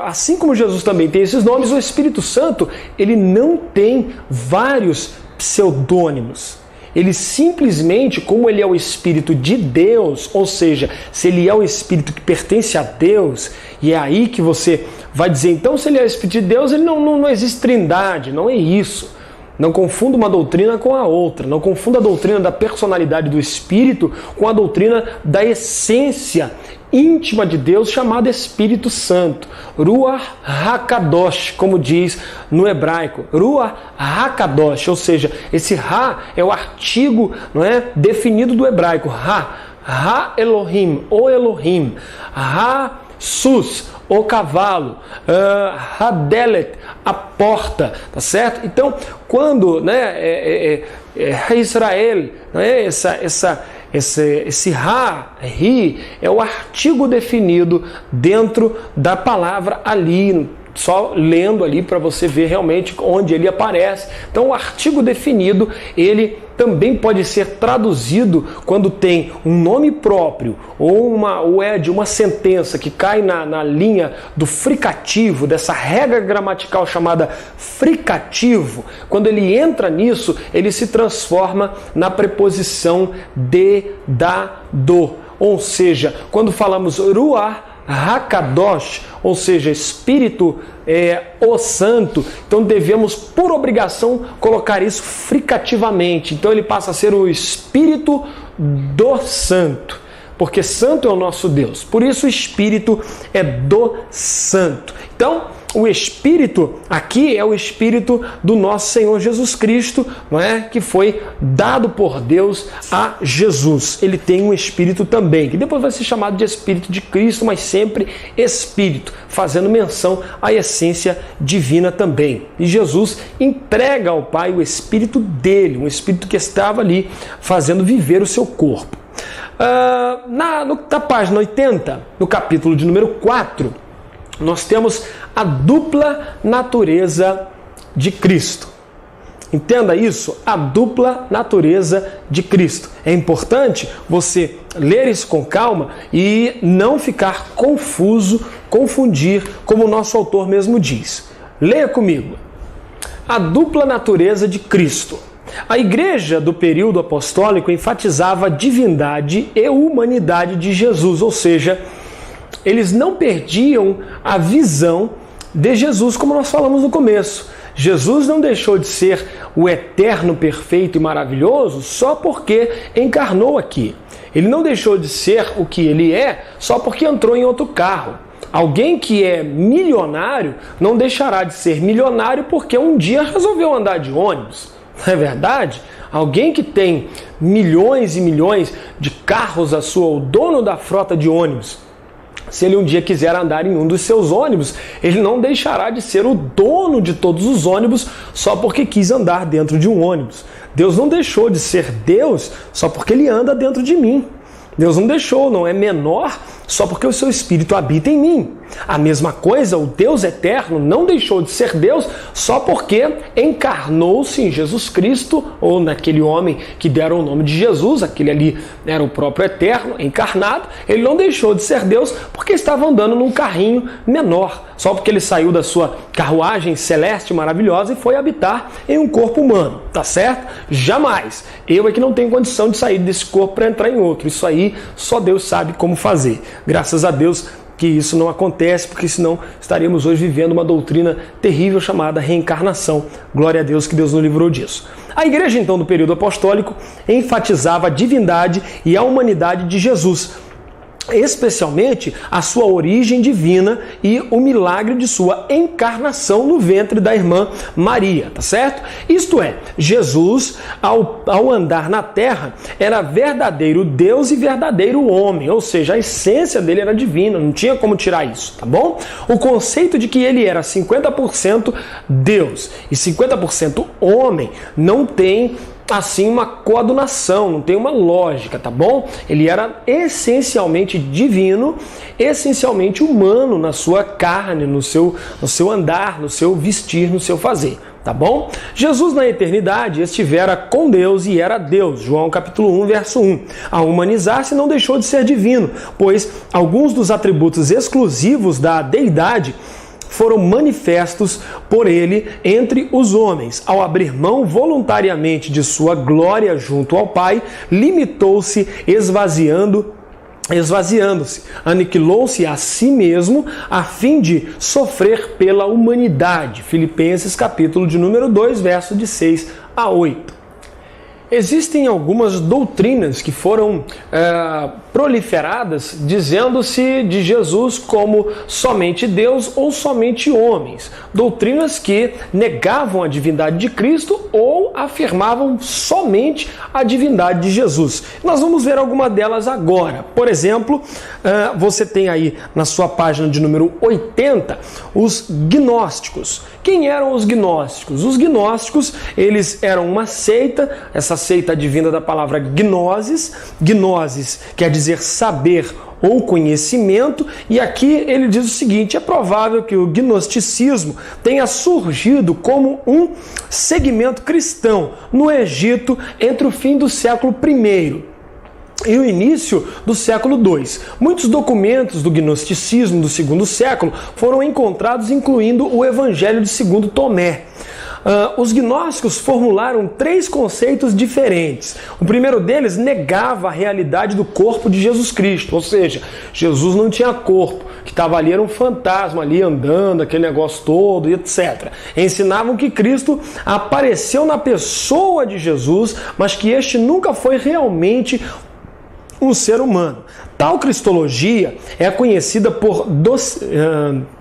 assim como Jesus também tem esses nomes, o Espírito Santo, ele não tem vários pseudônimos. Ele simplesmente, como ele é o Espírito de Deus, ou seja, se ele é o Espírito que pertence a Deus, e é aí que você vai dizer, então se ele é o Espírito de Deus, ele não existe trindade, não é isso. Não confunda uma doutrina com a outra. Não confunda a doutrina da personalidade do Espírito com a doutrina da essência íntima de Deus, chamada Espírito Santo. Ruach HaKadosh, como diz no hebraico. Ruach HaKadosh, ou seja, esse Ha é o artigo, não é, definido do hebraico. Ha Elohim, o Elohim. Sus, o cavalo, Hadelet, a porta, tá certo? Então, quando, né, Israel, né, esse Ri é o artigo definido dentro da palavra ali, só lendo ali para você ver realmente onde ele aparece. Então, o artigo definido, ele também pode ser traduzido quando tem um nome próprio ou é de uma sentença que cai na linha do fricativo, dessa regra gramatical chamada fricativo. Quando ele entra nisso, ele se transforma na preposição de, da, do. Ou seja, quando falamos Ruach HaKadosh, ou seja, Espírito o Santo, então devemos, por obrigação, colocar isso fricativamente. Então ele passa a ser o Espírito do Santo, porque Santo é o nosso Deus. Por isso o Espírito é do Santo. Então, o Espírito aqui é o Espírito do nosso Senhor Jesus Cristo, não é? Que foi dado por Deus a Jesus. Ele tem um Espírito também, que depois vai ser chamado de Espírito de Cristo, mas sempre Espírito, fazendo menção à essência divina também. E Jesus entrega ao Pai o Espírito dele, um Espírito que estava ali fazendo viver o seu corpo. Na página 80, no capítulo de número 4, nós temos a dupla natureza de Cristo. Entenda isso, a dupla natureza de Cristo. É importante você ler isso com calma e não ficar confundir, como o nosso autor mesmo diz. Leia comigo. A dupla natureza de Cristo. A igreja do período apostólico enfatizava a divindade e humanidade de Jesus, ou seja, eles não perdiam a visão de Jesus, como nós falamos no começo. Jesus não deixou de ser o eterno, perfeito e maravilhoso só porque encarnou aqui. Ele não deixou de ser o que ele é só porque entrou em outro carro. Alguém que é milionário não deixará de ser milionário porque um dia resolveu andar de ônibus. Não é verdade? Alguém que tem milhões e milhões de carros à sua, o dono da frota de ônibus, se ele um dia quiser andar em um dos seus ônibus, ele não deixará de ser o dono de todos os ônibus só porque quis andar dentro de um ônibus. Deus não deixou de ser Deus só porque ele anda dentro de mim. Deus não deixou, não é menor só porque o seu Espírito habita em mim. A mesma coisa, o Deus eterno não deixou de ser Deus só porque encarnou-se em Jesus Cristo, ou naquele homem que deram o nome de Jesus, aquele ali era o próprio eterno, encarnado. Ele não deixou de ser Deus porque estava andando num carrinho menor, só porque ele saiu da sua carruagem celeste maravilhosa e foi habitar em um corpo humano, tá certo? Jamais. Eu é que não tenho condição de sair desse corpo para entrar em outro. Isso aí só Deus sabe como fazer. Graças a Deus que isso não acontece, porque senão estaríamos hoje vivendo uma doutrina terrível chamada reencarnação. Glória a Deus que Deus nos livrou disso. A igreja, então, do período apostólico, enfatizava a divindade e a humanidade de Jesus, especialmente a sua origem divina e o milagre de sua encarnação no ventre da irmã Maria, tá certo? Isto é, Jesus, ao andar na terra, era verdadeiro Deus e verdadeiro homem, ou seja, a essência dele era divina, não tinha como tirar isso, tá bom? O conceito de que ele era 50% Deus e 50% homem não tem assim uma coadunação, não tem uma lógica, tá bom? Ele era essencialmente divino, essencialmente humano na sua carne, no seu andar, no seu vestir, no seu fazer, tá bom? Jesus na eternidade estivera com Deus e era Deus, João capítulo 1, verso 1. Ao humanizar-se não deixou de ser divino, pois alguns dos atributos exclusivos da deidade foram manifestos por ele entre os homens. Ao abrir mão voluntariamente de sua glória junto ao Pai, limitou-se esvaziando-se, aniquilou-se a si mesmo a fim de sofrer pela humanidade. Filipenses capítulo de número 2, verso de 6 a 8. Existem algumas doutrinas que foram proliferadas dizendo-se de Jesus como somente Deus ou somente homens. Doutrinas que negavam a divindade de Cristo ou afirmavam somente a divindade de Jesus. Nós vamos ver alguma delas agora. Por exemplo, você tem aí na sua página de número 80 os gnósticos. Quem eram os gnósticos? Os gnósticos, eles eram uma seita, essa seita advinda da palavra gnosis. Gnosis quer dizer saber ou conhecimento, e aqui ele diz o seguinte: é provável que o gnosticismo tenha surgido como um segmento cristão no Egito entre o fim do século I e o início do século II. Muitos documentos do gnosticismo do segundo século foram encontrados, incluindo o Evangelho de segundo Tomé. Os gnósticos formularam 3 conceitos diferentes. O primeiro deles negava a realidade do corpo de Jesus Cristo, ou seja, Jesus não tinha corpo, que estava ali era um fantasma ali andando, aquele negócio todo, etc. Ensinavam que Cristo apareceu na pessoa de Jesus, mas que este nunca foi realmente um ser humano. Tal cristologia é conhecida por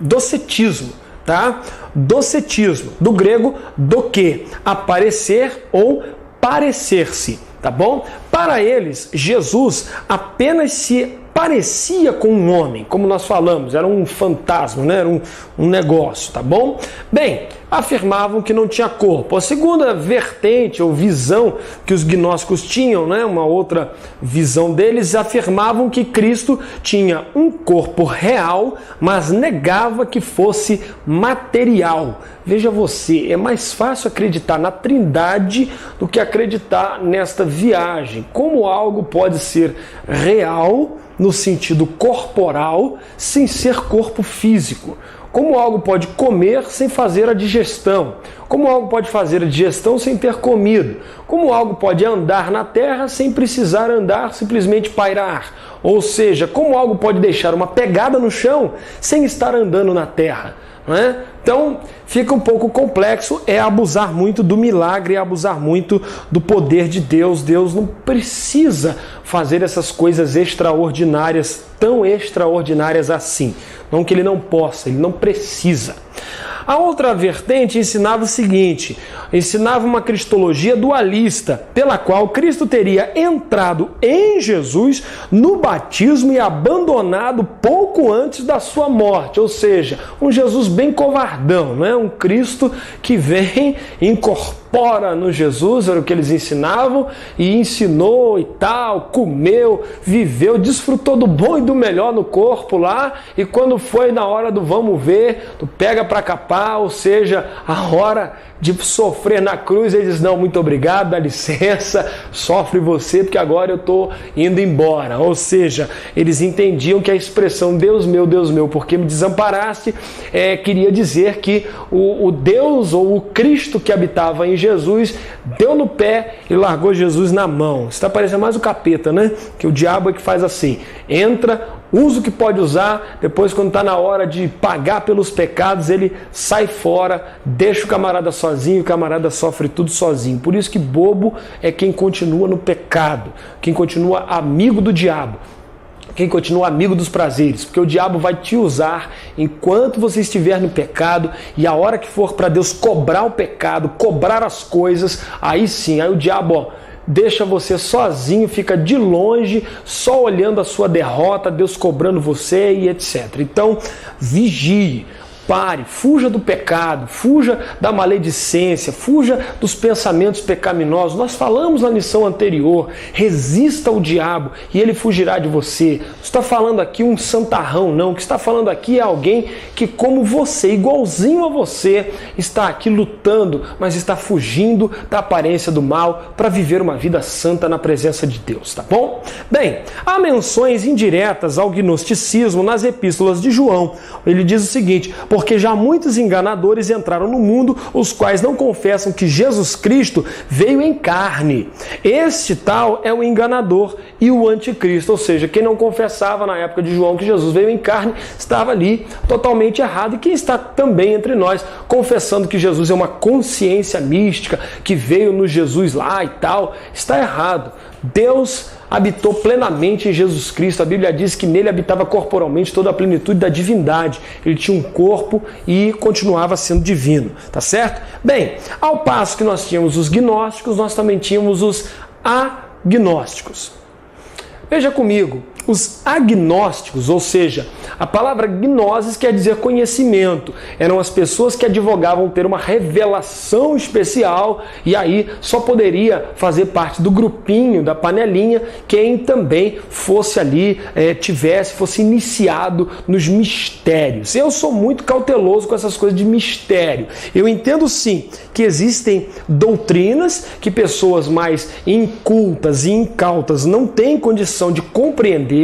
docetismo, tá? Docetismo, do grego doque, aparecer ou parecer-se, tá bom? Para eles, Jesus apenas se parecia com um homem, como nós falamos, era um fantasma, né? Era um negócio, tá bom? Bem, afirmavam que não tinha corpo. A segunda vertente ou visão que os gnósticos tinham, né? Uma outra visão deles, afirmavam que Cristo tinha um corpo real, mas negava que fosse material. Veja você, é mais fácil acreditar na Trindade do que acreditar nesta viagem. Como algo pode ser real no sentido corporal, sem ser corpo físico? Como algo pode comer sem fazer a digestão? Como algo pode fazer a digestão sem ter comido? Como algo pode andar na terra sem precisar andar, simplesmente pairar? Ou seja, como algo pode deixar uma pegada no chão sem estar andando na terra? não é? Então fica um pouco complexo, é abusar muito do milagre, é abusar muito do poder de Deus. Deus não precisa fazer essas coisas extraordinárias, tão extraordinárias assim. Não que ele não possa, ele não precisa. A outra vertente ensinava o seguinte, ensinava uma cristologia dualista, pela qual Cristo teria entrado em Jesus no batismo e abandonado pouco antes da sua morte, ou seja, um Jesus bem covardão, não é? Um Cristo que vem, incorpora no Jesus, era o que eles ensinavam, e ensinou e tal, comeu, viveu, desfrutou do bom e do melhor no corpo lá, e quando foi na hora do vamos ver, do pega para capar, ou seja, a hora de sofrer na cruz, ele diz, não, muito obrigado, dá licença, sofre você, porque agora eu estou indo embora. Ou seja, eles entendiam que a expressão Deus meu, porque me desamparaste, queria dizer que o Deus ou o Cristo que habitava em Jesus deu no pé e largou Jesus na mão. Isso está parecendo mais o capeta, né? Que o diabo é que faz assim, entra, usa o que pode usar, depois quando está na hora de pagar pelos pecados, ele sai fora, deixa o camarada sozinho, o camarada sofre tudo sozinho. Por isso que bobo é quem continua no pecado, quem continua amigo do diabo, quem continua amigo dos prazeres, porque o diabo vai te usar enquanto você estiver no pecado, e a hora que for para Deus cobrar o pecado, cobrar as coisas, aí sim, aí o diabo, deixa você sozinho, fica de longe, só olhando a sua derrota, Deus cobrando você e etc. Então, vigie, pare, fuja do pecado, fuja da maledicência, fuja dos pensamentos pecaminosos. Nós falamos na lição anterior, resista ao diabo e ele fugirá de você. Não está falando aqui um santarrão, não. O que está falando aqui é alguém que, como você, igualzinho a você, está aqui lutando, mas está fugindo da aparência do mal para viver uma vida santa na presença de Deus, tá bom? Bem, há menções indiretas ao gnosticismo nas epístolas de João. Ele diz o seguinte, porque já muitos enganadores entraram no mundo, os quais não confessam que Jesus Cristo veio em carne. Este tal é o enganador e o anticristo, ou seja, quem não confessava na época de João que Jesus veio em carne, estava ali totalmente errado. E quem está também entre nós, confessando que Jesus é uma consciência mística, que veio no Jesus lá e tal, está errado. Deus habitou plenamente em Jesus Cristo. A Bíblia diz que nele habitava corporalmente toda a plenitude da divindade. Ele tinha um corpo e continuava sendo divino, tá certo? Bem, ao passo que nós tínhamos os gnósticos, nós também tínhamos os agnósticos. Veja comigo, os agnósticos, ou seja, a palavra gnosis quer dizer conhecimento, eram as pessoas que advogavam ter uma revelação especial e aí só poderia fazer parte do grupinho, da panelinha, quem também fosse ali, fosse iniciado nos mistérios. Eu sou muito cauteloso com essas coisas de mistério. Eu entendo sim que existem doutrinas que pessoas mais incultas e incautas não têm condição de compreender,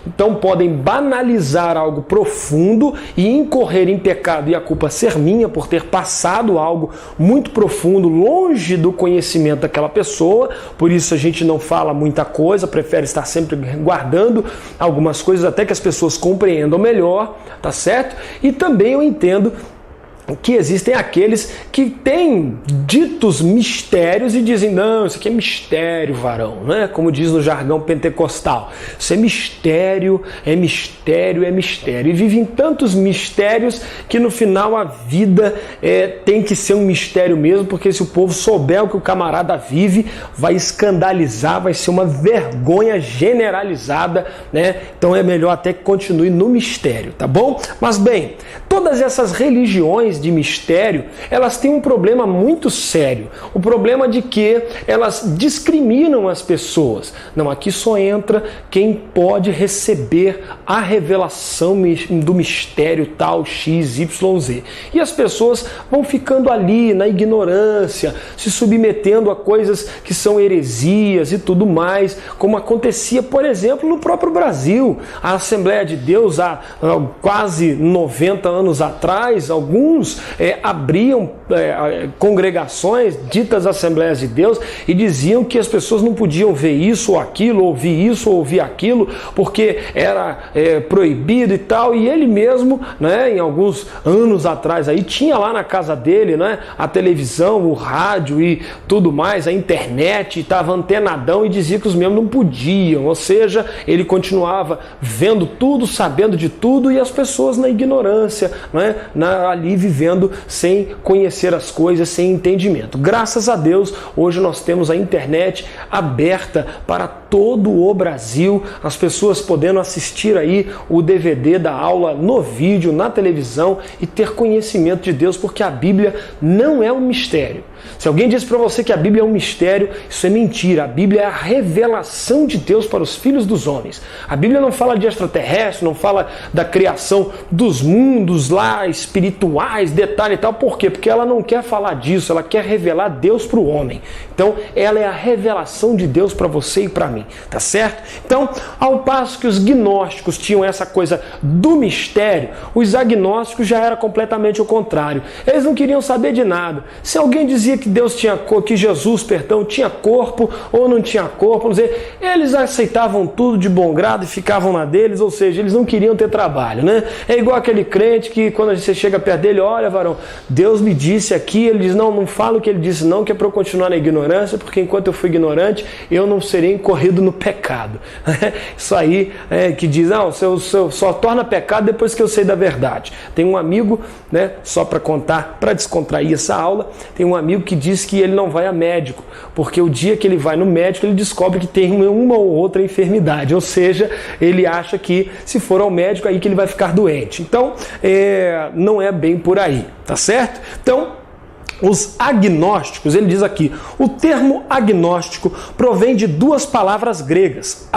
então podem banalizar algo profundo e incorrer em pecado e a culpa ser minha por ter passado algo muito profundo longe do conhecimento daquela pessoa. Por isso a gente não fala muita coisa, prefere estar sempre guardando algumas coisas até que as pessoas compreendam melhor, tá certo? E também eu entendo que existem aqueles que têm ditos mistérios e dizem, não, isso aqui é mistério, varão, né? Como diz no jargão pentecostal, isso é mistério, é mistério, é mistério. E vivem tantos mistérios que no final a vida tem que ser um mistério mesmo, porque se o povo souber o que o camarada vive, vai escandalizar, vai ser uma vergonha generalizada, né? Então é melhor até que continue no mistério, tá bom? Mas bem, todas essas religiões de mistério, elas têm um problema muito sério. O problema de que elas discriminam as pessoas. Não, aqui só entra quem pode receber a revelação do mistério tal, X, Y, Z. E as pessoas vão ficando ali na ignorância, se submetendo a coisas que são heresias e tudo mais, como acontecia, por exemplo, no próprio Brasil. A Assembleia de Deus, há quase 90 anos atrás, alguns alguns abriam congregações, ditas Assembleias de Deus, e diziam que as pessoas não podiam ver isso ou aquilo, ouvir isso ou ouvir aquilo, porque era proibido e tal. E ele mesmo, né, em alguns anos atrás, aí, tinha lá na casa dele, né, a televisão, o rádio e tudo mais, a internet, estava antenadão, e dizia que os membros não podiam, ou seja, ele continuava vendo tudo, sabendo de tudo, e as pessoas na ignorância, né, ali vivendo sem conhecer as coisas, sem entendimento. Graças a Deus, hoje nós temos a internet aberta para todo o Brasil, as pessoas podendo assistir aí o DVD da aula no vídeo, na televisão, e ter conhecimento de Deus, porque a Bíblia não é um mistério. Se alguém diz para você que a Bíblia é um mistério, isso é mentira. A Bíblia é a revelação de Deus para os filhos dos homens. A Bíblia não fala de extraterrestre, não fala da criação dos mundos lá espirituais, detalhe e tal. Por quê? Porque ela não quer falar disso, ela quer revelar Deus para o homem. Então, ela é a revelação de Deus para você e para mim, tá certo? Então, ao passo que os gnósticos tinham essa coisa do mistério, os agnósticos já era completamente o contrário. Eles não queriam saber de nada. Se alguém dizia que Deus tinha, que Jesus, tinha corpo ou não tinha corpo, vamos dizer, eles aceitavam tudo de bom grado e ficavam na deles, ou seja, eles não queriam ter trabalho, né? É igual aquele crente que quando você chega perto dele, olha, varão, Deus me disse aqui, ele diz, não fala o que ele disse não, que é para eu continuar na ignorância, porque enquanto eu fui ignorante, eu não serei incorrido no pecado. Isso aí que diz, eu só torna pecado depois que eu sei da verdade. Tem um amigo, né, só para contar, para descontrair essa aula, tem um amigo que diz que ele não vai a médico, porque o dia que ele vai no médico, ele descobre que tem uma ou outra enfermidade, ou seja, ele acha que se for ao médico, aí que ele vai ficar doente. Então, não é bem por aí, tá certo? Então, os agnósticos, ele diz aqui, o termo agnóstico provém de duas palavras gregas.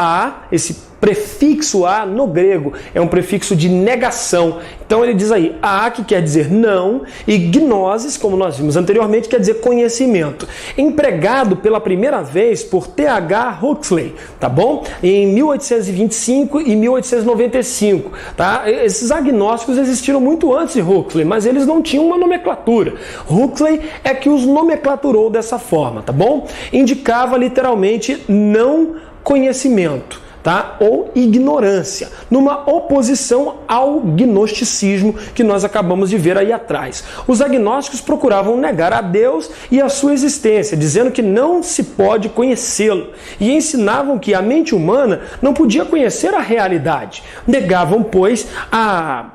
Esse prefixo a no grego é um prefixo de negação. Então ele diz aí, que quer dizer não, e gnosis, como nós vimos anteriormente, quer dizer conhecimento. Empregado pela primeira vez por T.H. Huxley, tá bom? Em 1825 e 1895, tá? Esses agnósticos existiram muito antes de Huxley, mas eles não tinham uma nomenclatura. Huxley é que os nomenclaturou dessa forma, tá bom? Indicava literalmente não conhecimento, tá? Ou ignorância, numa oposição ao gnosticismo que nós acabamos de ver aí atrás. Os agnósticos procuravam negar a Deus e a sua existência, dizendo que não se pode conhecê-lo, e ensinavam que a mente humana não podia conhecer a realidade. Negavam, pois, a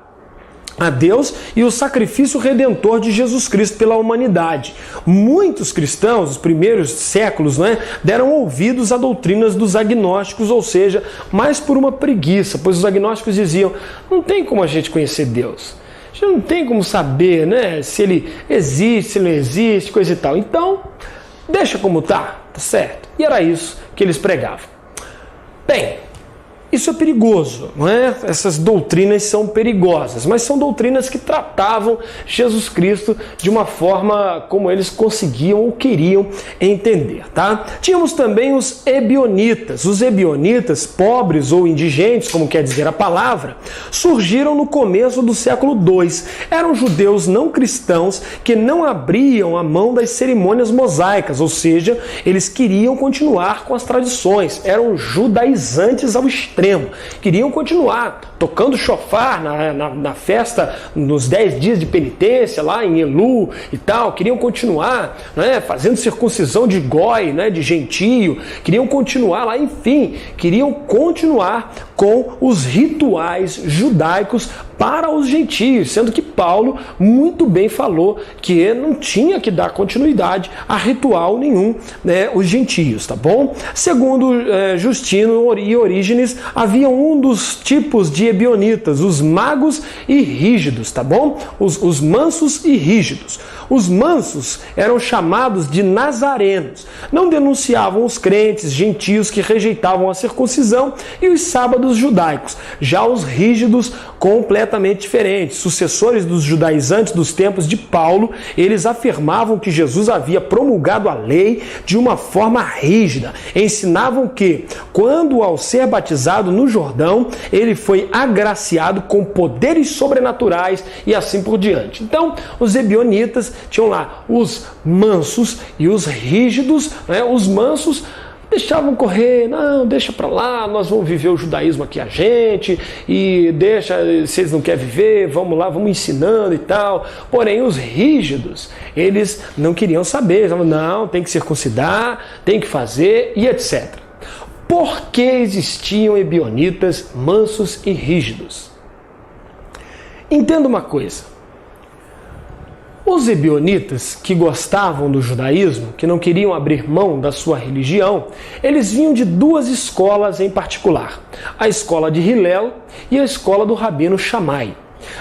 Deus e o sacrifício redentor de Jesus Cristo pela humanidade. Muitos cristãos, os primeiros séculos, deram ouvidos a doutrinas dos agnósticos, ou seja, mais por uma preguiça, pois os agnósticos diziam, não tem como a gente conhecer Deus. A gente não tem como saber, se ele existe, se ele não existe, coisa e tal. Então, deixa como tá certo? E era isso que eles pregavam. Bem, isso é perigoso, não é? Essas doutrinas são perigosas, mas são doutrinas que tratavam Jesus Cristo de uma forma como eles conseguiam ou queriam entender, tá? Tínhamos também os ebionitas. Os ebionitas, pobres ou indigentes, como quer dizer a palavra, surgiram no começo do século II. Eram judeus não cristãos que não abriam a mão das cerimônias mosaicas, ou seja, eles queriam continuar com as tradições, eram judaizantes ao extremo. Queriam continuar tocando shofar na festa, nos 10 dias de penitência, lá em Elu e tal. Queriam continuar fazendo circuncisão de goi, de gentio. Queriam continuar lá, enfim, queriam continuar com os rituais judaicos para os gentios, sendo que Paulo muito bem falou que não tinha que dar continuidade a ritual nenhum, os gentios, tá bom? Segundo Justino e Orígenes, havia um dos tipos de ebionitas, os magos e rígidos, tá bom? Os mansos e rígidos. Os mansos eram chamados de nazarenos. Não denunciavam os crentes gentios que rejeitavam a circuncisão e os sábados judaicos. Já os rígidos, completamente diferentes. Sucessores dos judaizantes dos tempos de Paulo, eles afirmavam que Jesus havia promulgado a lei de uma forma rígida. Ensinavam que, quando ao ser batizado, batizado no Jordão, ele foi agraciado com poderes sobrenaturais e assim por diante. Então, os ebionitas tinham lá os mansos e os rígidos, né? Os mansos deixavam correr, não, deixa pra lá, nós vamos viver o judaísmo aqui a gente, e deixa, se eles não querem viver, vamos lá, vamos ensinando e tal. Porém, os rígidos, eles não queriam saber, eles falavam, não, tem que circuncidar, tem que fazer e etc. Por que existiam ebionitas mansos e rígidos? Entenda uma coisa. Os ebionitas, que gostavam do judaísmo, que não queriam abrir mão da sua religião, eles vinham de duas escolas em particular, a escola de Hillel e a escola do Rabino Shammai.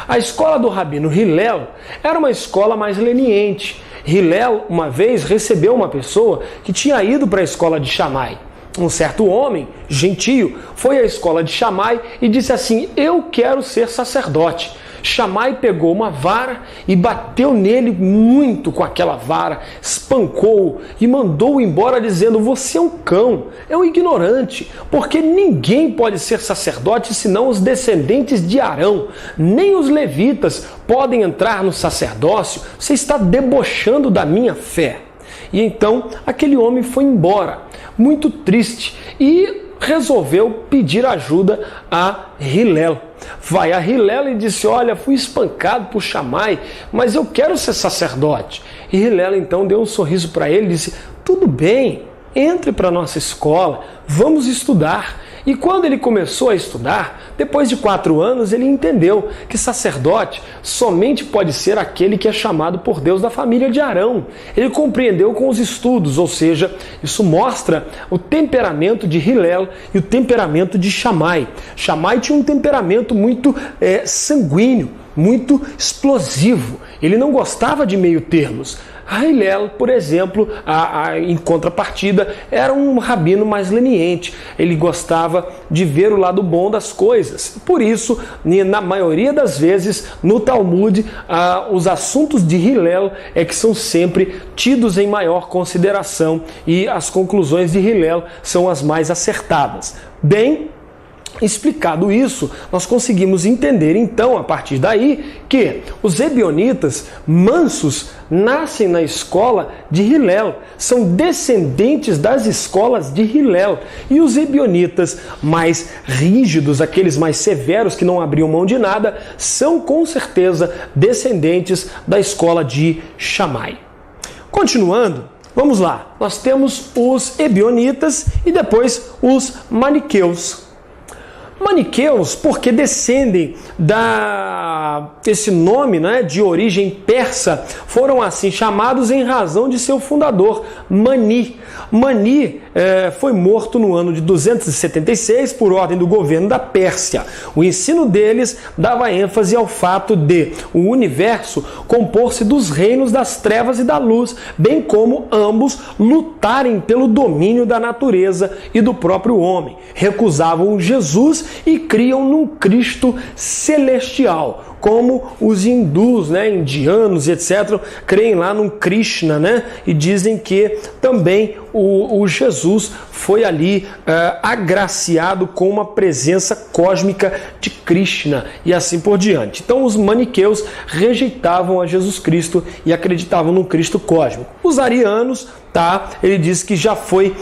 A escola do Rabino Hillel era uma escola mais leniente. Hillel, uma vez, recebeu uma pessoa que tinha ido para a escola de Shammai. Um certo homem, gentio, foi à escola de Shammai e disse assim, eu quero ser sacerdote. Shammai pegou uma vara e bateu nele muito com aquela vara, espancou-o e mandou-o embora dizendo, você é um cão, é um ignorante, porque ninguém pode ser sacerdote senão os descendentes de Arão, nem os levitas podem entrar no sacerdócio, você está debochando da minha fé. E então aquele homem foi embora, muito triste, e resolveu pedir ajuda a Hillel. Vai a Hillel e disse, olha, fui espancado por Shammai, mas eu quero ser sacerdote. E Hillel então deu um sorriso para ele e disse, tudo bem, entre para a nossa escola, vamos estudar. E quando ele começou a estudar, depois de 4 anos, ele entendeu que sacerdote somente pode ser aquele que é chamado por Deus da família de Arão. Ele compreendeu com os estudos, ou seja, isso mostra o temperamento de Hillel e o temperamento de Shammai. Shammai tinha um temperamento muito sanguíneo, muito explosivo. Ele não gostava de meio termos. Hillel, por exemplo, em contrapartida, era um rabino mais leniente. Ele gostava de ver o lado bom das coisas. Por isso, na maioria das vezes, no Talmud, os assuntos de Hillel é que são sempre tidos em maior consideração e as conclusões de Hillel são as mais acertadas. Bem, explicado isso, nós conseguimos entender então, a partir daí, que os ebionitas mansos nascem na escola de Hillel, são descendentes das escolas de Hillel, e os ebionitas mais rígidos, aqueles mais severos que não abriam mão de nada, são com certeza descendentes da escola de Shammai. Continuando, vamos lá, nós temos os ebionitas e depois os maniqueus. Maniqueus, porque descendem desse nome, né, de origem persa, foram assim chamados em razão de seu fundador, Mani. Mani foi morto no ano de 276 por ordem do governo da Pérsia. O ensino deles dava ênfase ao fato de o universo compor-se dos reinos das trevas e da luz, bem como ambos lutarem pelo domínio da natureza e do próprio homem. Recusavam Jesus e criam num Cristo celestial, como os hindus, né, indianos, etc., creem lá num Krishna, né, e dizem que também o Jesus foi ali agraciado com uma presença cósmica de Krishna e assim por diante. Então os maniqueus rejeitavam a Jesus Cristo e acreditavam no Cristo cósmico. Os arianos, ele diz que já foi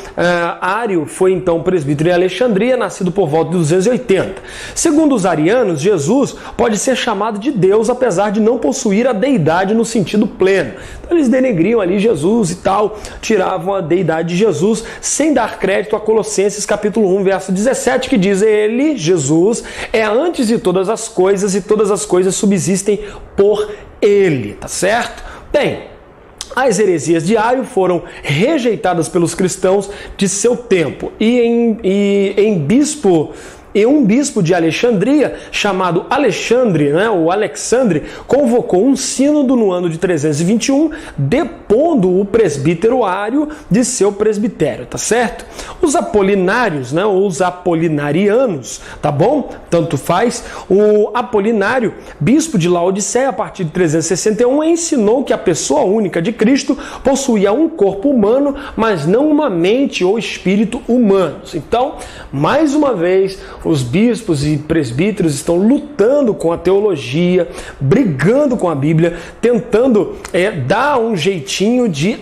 Ário, foi então presbítero em Alexandria, nascido por volta de 280. Segundo os arianos, Jesus pode ser chamado de Deus, apesar de não possuir a deidade no sentido pleno. Então eles denegriam ali Jesus e tal, tiravam a deidade de Jesus, sem dar crédito a Colossenses capítulo 1, verso 17, que diz, ele, Jesus, é antes de todas as coisas e todas as coisas subsistem por ele, tá certo? Bem, as heresias de Ário foram rejeitadas pelos cristãos de seu tempo e um bispo de Alexandria, chamado Alexandre, né, ou Alexandre, convocou um sínodo no ano de 321, depondo o presbítero Ário de seu presbitério, tá certo? Os apolinários, né, ou os apolinarianos, tá bom? Tanto faz. O Apolinário, bispo de Laodiceia, a partir de 361, ensinou que a pessoa única de Cristo possuía um corpo humano, mas não uma mente ou espírito humanos. Então, mais uma vez, os bispos e presbíteros estão lutando com a teologia, brigando com a Bíblia, tentando dar um jeitinho de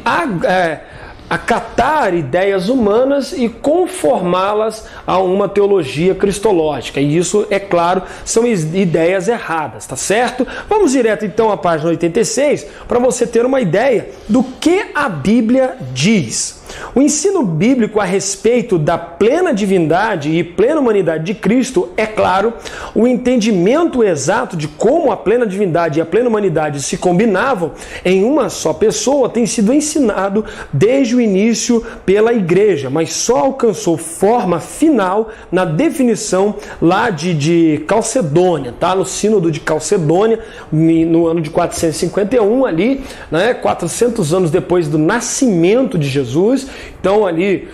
acatar ideias humanas e conformá-las a uma teologia cristológica. E isso, é claro, são ideias erradas, tá certo? Vamos direto então à página 86 para você ter uma ideia do que a Bíblia diz. O ensino bíblico a respeito da plena divindade e plena humanidade de Cristo, é claro, o entendimento exato de como a plena divindade e a plena humanidade se combinavam em uma só pessoa tem sido ensinado desde o início pela Igreja, mas só alcançou forma final na definição lá de Calcedônia, tá? No Sínodo de Calcedônia, no ano de 451 ali, né? 400 anos depois do nascimento de Jesus. Então ali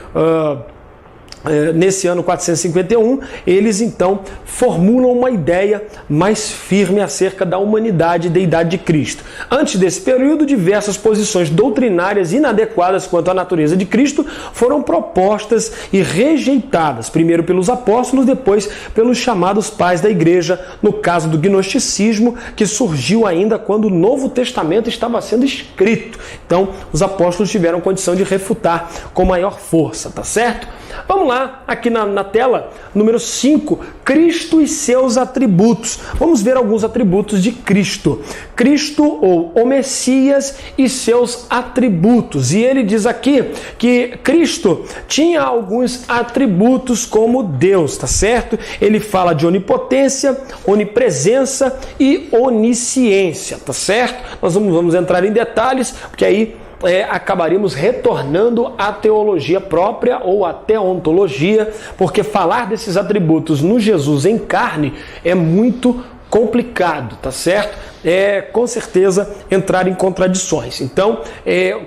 nesse ano 451, eles então formulam uma ideia mais firme acerca da humanidade e deidade de Cristo. Antes desse período, diversas posições doutrinárias inadequadas quanto à natureza de Cristo foram propostas e rejeitadas, primeiro pelos apóstolos, depois pelos chamados pais da igreja, no caso do gnosticismo, que surgiu ainda quando o Novo Testamento estava sendo escrito. Então, os apóstolos tiveram condição de refutar com maior força, tá certo? Vamos lá, aqui na tela, número 5, Cristo e seus atributos. Vamos ver alguns atributos de Cristo. Cristo, ou o Messias, e seus atributos. E ele diz aqui que Cristo tinha alguns atributos como Deus, tá certo? Ele fala de onipotência, onipresença e onisciência, tá certo? Nós vamos entrar em detalhes, porque aí acabaríamos retornando à teologia própria ou à teontologia, porque falar desses atributos no Jesus em carne é muito complicado, tá certo? Com certeza entrar em contradições. Então,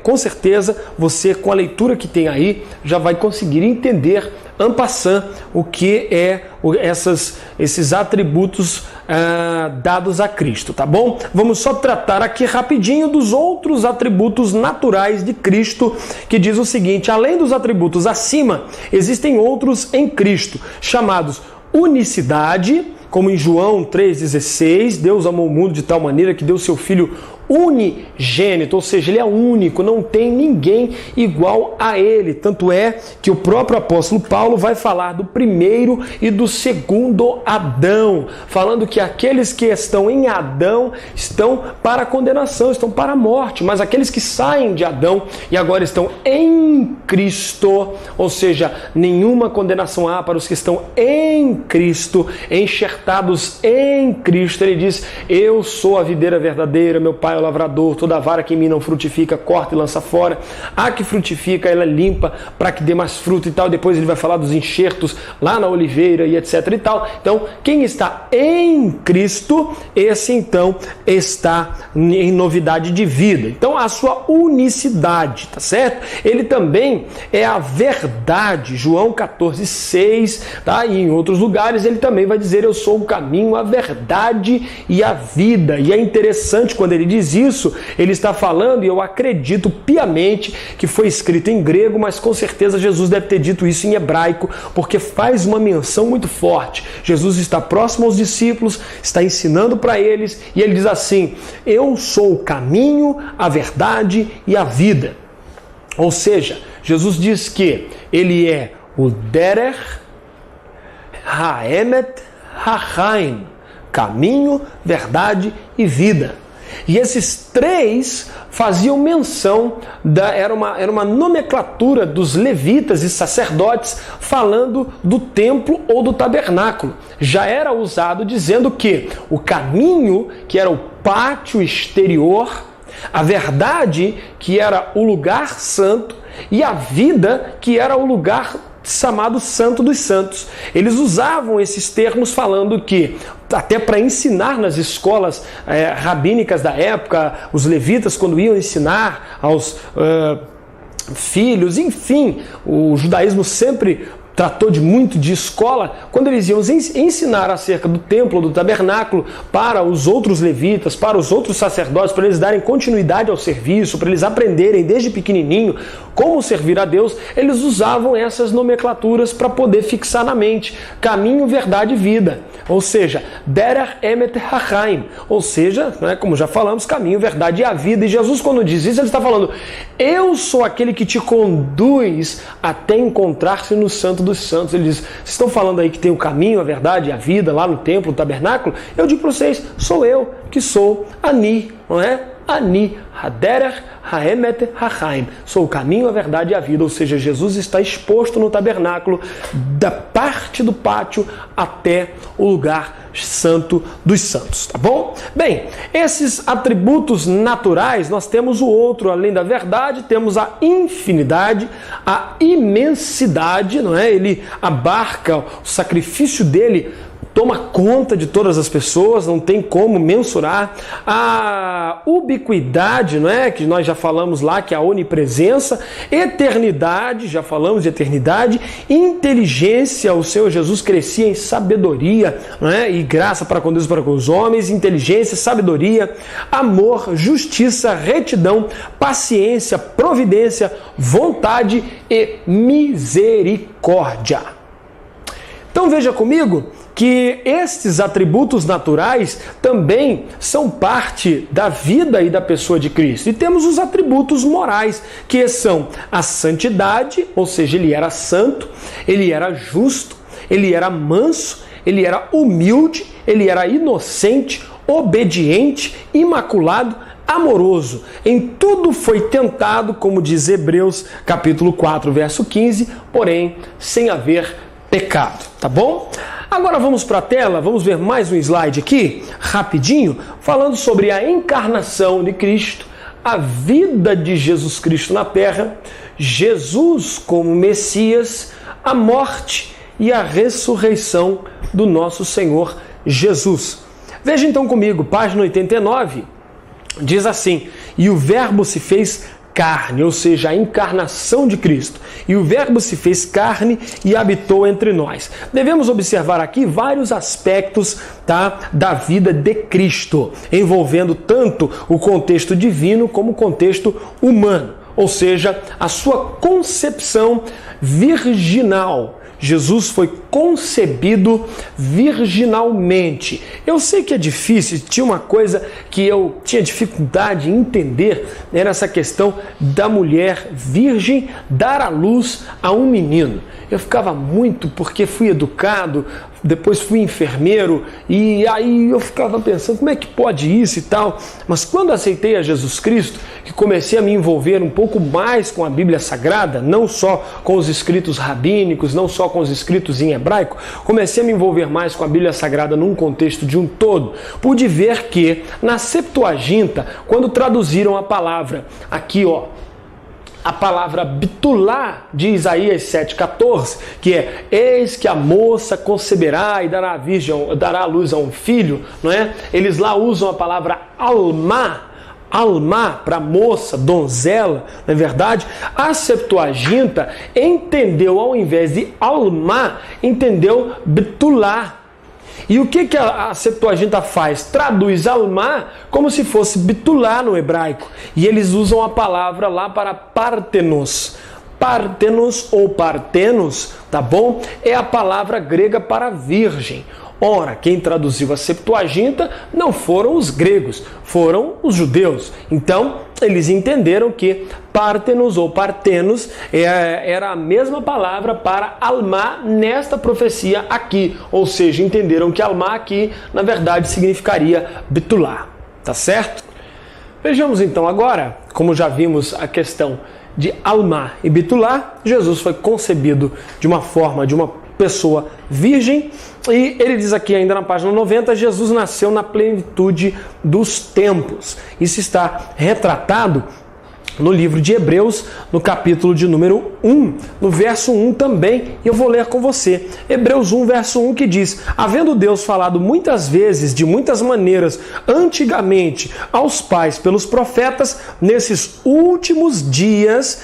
com certeza, você com a leitura que tem aí já vai conseguir entender en passant o que esses atributos dados a Cristo, tá bom? Vamos só tratar aqui rapidinho dos outros atributos naturais de Cristo, que diz o seguinte: além dos atributos acima, existem outros em Cristo, chamados unicidade, como em João 3,16, Deus amou o mundo de tal maneira que deu seu Filho unigênito, ou seja, ele é único, não tem ninguém igual a ele. Tanto é que o próprio apóstolo Paulo vai falar do primeiro e do segundo Adão, falando que aqueles que estão em Adão estão para a condenação, estão para a morte, mas aqueles que saem de Adão e agora estão em Cristo, ou seja, nenhuma condenação há para os que estão em Cristo, enxertados em Cristo. Ele diz: eu sou a videira verdadeira, meu Pai é o lavrador, toda vara que em mim não frutifica, corta e lança fora. A que frutifica, ela é limpa para que dê mais fruto e tal. Depois ele vai falar dos enxertos lá na oliveira e etc e tal. Então, quem está em Cristo, esse então está em novidade de vida. Então, a sua unicidade, tá certo? Ele também é a verdade. João 14,6, tá? E em outros lugares ele também vai dizer: eu sou o caminho, a verdade e a vida. E é interessante quando ele diz isso, ele está falando, e eu acredito piamente que foi escrito em grego, mas com certeza Jesus deve ter dito isso em hebraico, porque faz uma menção muito forte. Jesus está próximo aos discípulos, está ensinando para eles, e ele diz assim: eu sou o caminho, a verdade e a vida. Ou seja, Jesus diz que ele é o Derer, Haemet, Hachaim, caminho, verdade e vida. E esses três faziam menção, era uma nomenclatura dos levitas e sacerdotes falando do templo ou do tabernáculo. Já era usado dizendo que o caminho, que era o pátio exterior, a verdade, que era o lugar santo, e a vida, que era o lugar chamado Santo dos Santos. Eles usavam esses termos falando que, até para ensinar nas escolas rabínicas da época, os levitas, quando iam ensinar aos filhos, enfim, o judaísmo sempre tratou muito de escola, quando eles iam ensinar acerca do templo, do tabernáculo, para os outros levitas, para os outros sacerdotes, para eles darem continuidade ao serviço, para eles aprenderem desde pequenininho como servir a Deus, eles usavam essas nomenclaturas para poder fixar na mente caminho, verdade e vida. Ou seja, Derech Emet HaChaim, ou seja, né, como já falamos, caminho, verdade e a vida. E Jesus, quando diz isso, ele está falando: eu sou aquele que te conduz até encontrar-se no Santo dos Santos. Ele diz: vocês estão falando aí que tem o caminho, a verdade e a vida lá no templo, no tabernáculo? Eu digo para vocês, sou eu que sou Ani, não é? Ani, Haderech, Haemet, Hachaim. Sou o caminho, a verdade e a vida. Ou seja, Jesus está exposto no tabernáculo, da parte do pátio até o lugar santo dos santos, tá bom? Bem, esses atributos naturais, nós temos o outro, além da verdade, temos a infinidade, a imensidade, não é? Ele abarca, o sacrifício dele toma conta de todas as pessoas, não tem como mensurar. A ubiquidade, não é? Que nós já falamos lá, que é a onipresença. Eternidade, já falamos de eternidade. Inteligência, o Senhor Jesus crescia em sabedoria, não é? E graça para com Deus e para com os homens. Inteligência, sabedoria, amor, justiça, retidão, paciência, providência, vontade e misericórdia. Então veja comigo que estes atributos naturais também são parte da vida e da pessoa de Cristo. E temos os atributos morais, que são a santidade, ou seja, ele era santo, ele era justo, ele era manso, ele era humilde, ele era inocente, obediente, imaculado, amoroso. Em tudo foi tentado, como diz Hebreus capítulo 4, verso 15, porém sem haver pecado, tá bom? Agora vamos para a tela, vamos ver mais um slide aqui, rapidinho, falando sobre a encarnação de Cristo, a vida de Jesus Cristo na terra, Jesus como Messias, a morte e a ressurreição do nosso Senhor Jesus. Veja então comigo, página 89, diz assim: e o Verbo se fez carne, ou seja, a encarnação de Cristo. E o Verbo se fez carne e habitou entre nós. Devemos observar aqui vários aspectos, tá, da vida de Cristo, envolvendo tanto o contexto divino como o contexto humano, ou seja, a sua concepção virginal. Jesus foi concebido virginalmente. Eu sei que é difícil, tinha uma coisa que eu tinha dificuldade em entender, era essa questão da mulher virgem dar à luz a um menino. Eu ficava muito, porque fui educado, depois fui enfermeiro, e aí eu ficava pensando, como é que pode isso e tal? Mas quando aceitei a Jesus Cristo, que comecei a me envolver um pouco mais com a Bíblia Sagrada, não só com os escritos rabínicos, não só com os escritos em hebraico, comecei a me envolver mais com a Bíblia Sagrada num contexto de um todo, pude ver que na Septuaginta, quando traduziram a palavra aqui, ó, a palavra bitulá de Isaías 7,14, que é: eis que a moça conceberá e dará à luz a um filho, não é? Eles lá usam a palavra alma para moça, donzela, não é verdade? A Septuaginta entendeu, ao invés de alma, entendeu bitulá. E o que a Septuaginta faz? Traduz alma como se fosse bitulá no hebraico. E eles usam a palavra lá para partenos. Partenos ou partenos, tá bom? É a palavra grega para virgem. Ora, quem traduziu a Septuaginta não foram os gregos, foram os judeus. Então, eles entenderam que partenos ou partenos era a mesma palavra para alma nesta profecia aqui. Ou seja, entenderam que alma aqui, na verdade, significaria bitulá. Tá certo? Vejamos então agora, como já vimos a questão de alma e bitulá, Jesus foi concebido de uma forma, de uma pessoa virgem, e ele diz aqui ainda na página 90, Jesus nasceu na plenitude dos tempos. Isso está retratado no livro de Hebreus, no capítulo de número 1, no verso 1 também, e eu vou ler com você. Hebreus 1, verso 1, que diz: havendo Deus falado muitas vezes, de muitas maneiras, antigamente aos pais pelos profetas, nesses últimos dias,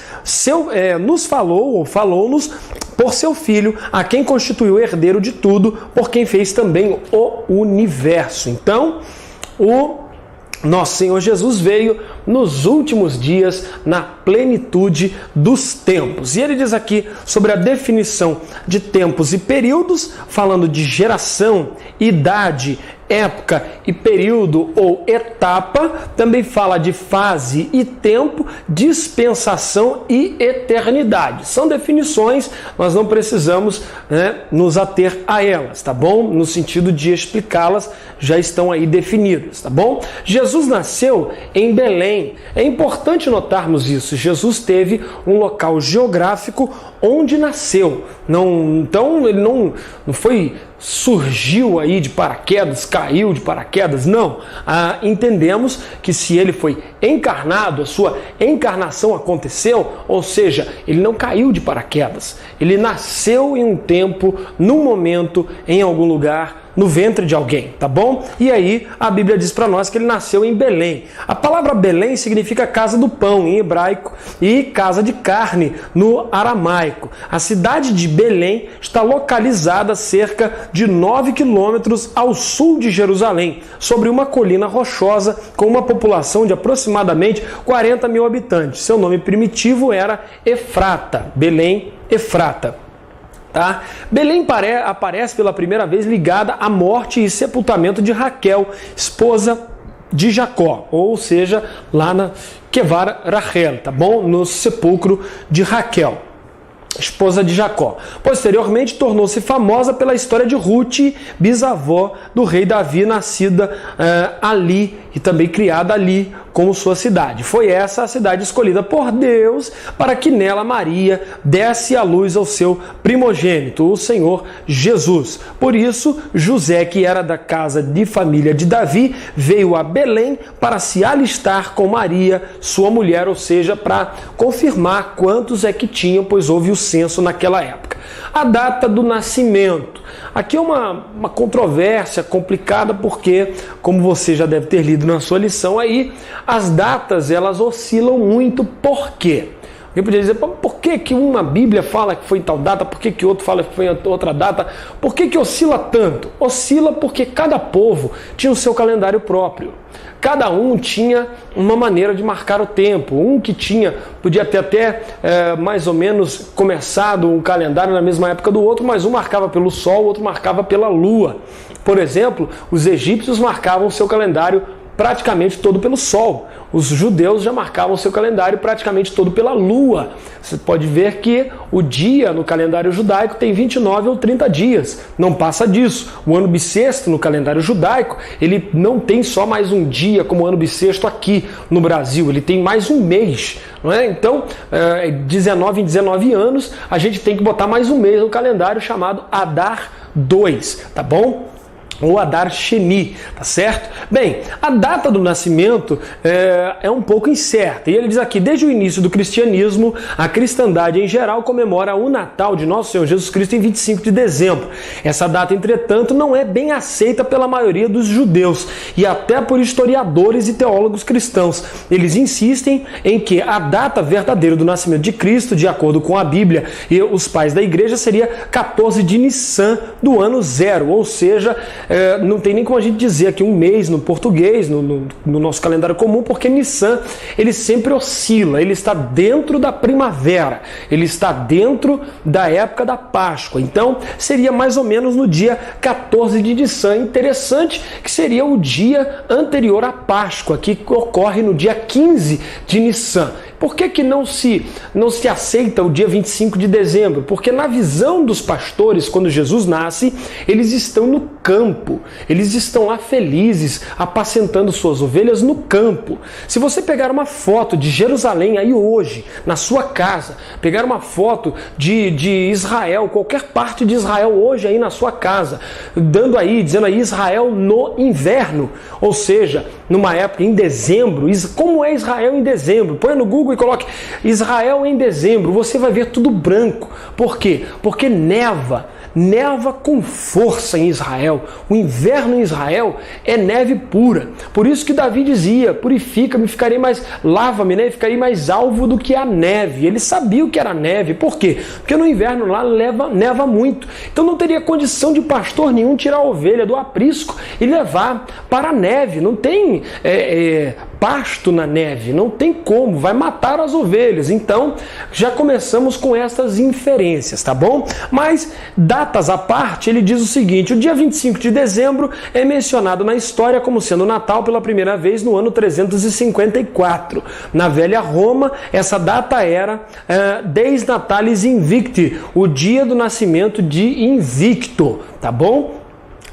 nos falou, ou falou-nos, por seu Filho, a quem constituiu herdeiro de tudo, por quem fez também o universo. Então, nosso Senhor Jesus veio nos últimos dias, na plenitude dos tempos. E ele diz aqui sobre a definição de tempos e períodos, falando de geração, idade, época e período ou etapa, também fala de fase e tempo, dispensação e eternidade. São definições, nós não precisamos nos ater a elas, tá bom? No sentido de explicá-las, já estão aí definidas, tá bom? Jesus nasceu em Belém. É importante notarmos isso. Jesus teve um local geográfico onde nasceu. Então ele não surgiu aí de paraquedas, caiu de paraquedas, não. Entendemos que se ele foi encarnado, a sua encarnação aconteceu, ou seja, ele não caiu de paraquedas. Ele nasceu em um tempo, num momento, em algum lugar, no ventre de alguém, tá bom? E aí a Bíblia diz para nós que ele nasceu em Belém. A palavra Belém significa casa do pão em hebraico e casa de carne no aramaico. A cidade de Belém está localizada a cerca de 9 quilômetros ao sul de Jerusalém, sobre uma colina rochosa com uma população de aproximadamente 40 mil habitantes. Seu nome primitivo era Efrata, Belém, Efrata. Tá? Belém aparece pela primeira vez ligada à morte e sepultamento de Raquel, esposa de Jacó, ou seja, lá na Kevar Rachel, tá bom? No sepulcro de Raquel, esposa de Jacó. Posteriormente, tornou-se famosa pela história de Ruth, bisavó do rei Davi, nascida ali e também criada ali como sua cidade. Foi essa a cidade escolhida por Deus para que nela Maria desse à luz ao seu primogênito, o Senhor Jesus. Por isso, José, que era da casa de família de Davi, veio a Belém para se alistar com Maria, sua mulher, ou seja, para confirmar quantos é que tinham, pois houve o censo naquela época. A data do nascimento. Aqui é uma controvérsia complicada porque, como você já deve ter lido na sua lição aí, as datas elas oscilam muito. Por quê? Alguém poderia dizer, por que uma Bíblia fala que foi em tal data, por que outro fala que foi em outra data? Por que oscila tanto? Oscila porque cada povo tinha o seu calendário próprio. Cada um tinha uma maneira de marcar o tempo. Um que podia ter até mais ou menos começado um calendário na mesma época do outro, mas um marcava pelo sol, o outro marcava pela lua. Por exemplo, os egípcios marcavam o seu calendário praticamente todo pelo sol. Os judeus já marcavam o seu calendário praticamente todo pela lua. Você pode ver que o dia no calendário judaico tem 29 ou 30 dias. Não passa disso. O ano bissexto no calendário judaico, ele não tem só mais um dia como o ano bissexto aqui no Brasil. Ele tem mais um mês. Não é? Então, 19 em 19 anos, a gente tem que botar mais um mês no calendário chamado Adar 2, tá bom? Ou Adar Sheni, tá certo? Bem, a data do nascimento é um pouco incerta. E ele diz aqui, desde o início do cristianismo, a cristandade em geral comemora o Natal de Nosso Senhor Jesus Cristo em 25 de dezembro. Essa data, entretanto, não é bem aceita pela maioria dos judeus e até por historiadores e teólogos cristãos. Eles insistem em que a data verdadeira do nascimento de Cristo, de acordo com a Bíblia e os pais da igreja, seria 14 de Nissan do ano 0, ou seja, não tem nem como a gente dizer aqui um mês no português, no nosso calendário comum, porque Nissan, ele sempre oscila, ele está dentro da primavera, ele está dentro da época da Páscoa. Então, seria mais ou menos no dia 14 de Nissan. Interessante que seria o dia anterior à Páscoa, que ocorre no dia 15 de Nissan. Por que não se aceita o dia 25 de dezembro? Porque na visão dos pastores, quando Jesus nasce, eles estão no campo. Eles estão lá felizes, apacentando suas ovelhas no campo. Se você pegar uma foto de Jerusalém aí hoje, na sua casa, pegar uma foto de Israel, qualquer parte de Israel hoje aí na sua casa, dizendo aí Israel no inverno, ou seja, numa época, em dezembro, como é Israel em dezembro? Põe no Google e coloque Israel em dezembro, você vai ver tudo branco. Por quê? Porque neva com força em Israel. O inverno em Israel é neve pura. Por isso que Davi dizia, purifica-me, lava-me, né? Ficarei mais alvo do que a neve. Ele sabia o que era neve. Por quê? Porque no inverno lá neva muito. Então não teria condição de pastor nenhum tirar a ovelha do aprisco e levar para a neve. Não tem pasto na neve, não tem como, vai matar as ovelhas. Então já começamos com essas inferências, tá bom? Mas datas à parte, ele diz o seguinte: o dia 25 de dezembro é mencionado na história como sendo o Natal pela primeira vez no ano 354. Na velha Roma, essa data era Deis Natalis Invicti, o dia do nascimento de Invicto, tá bom?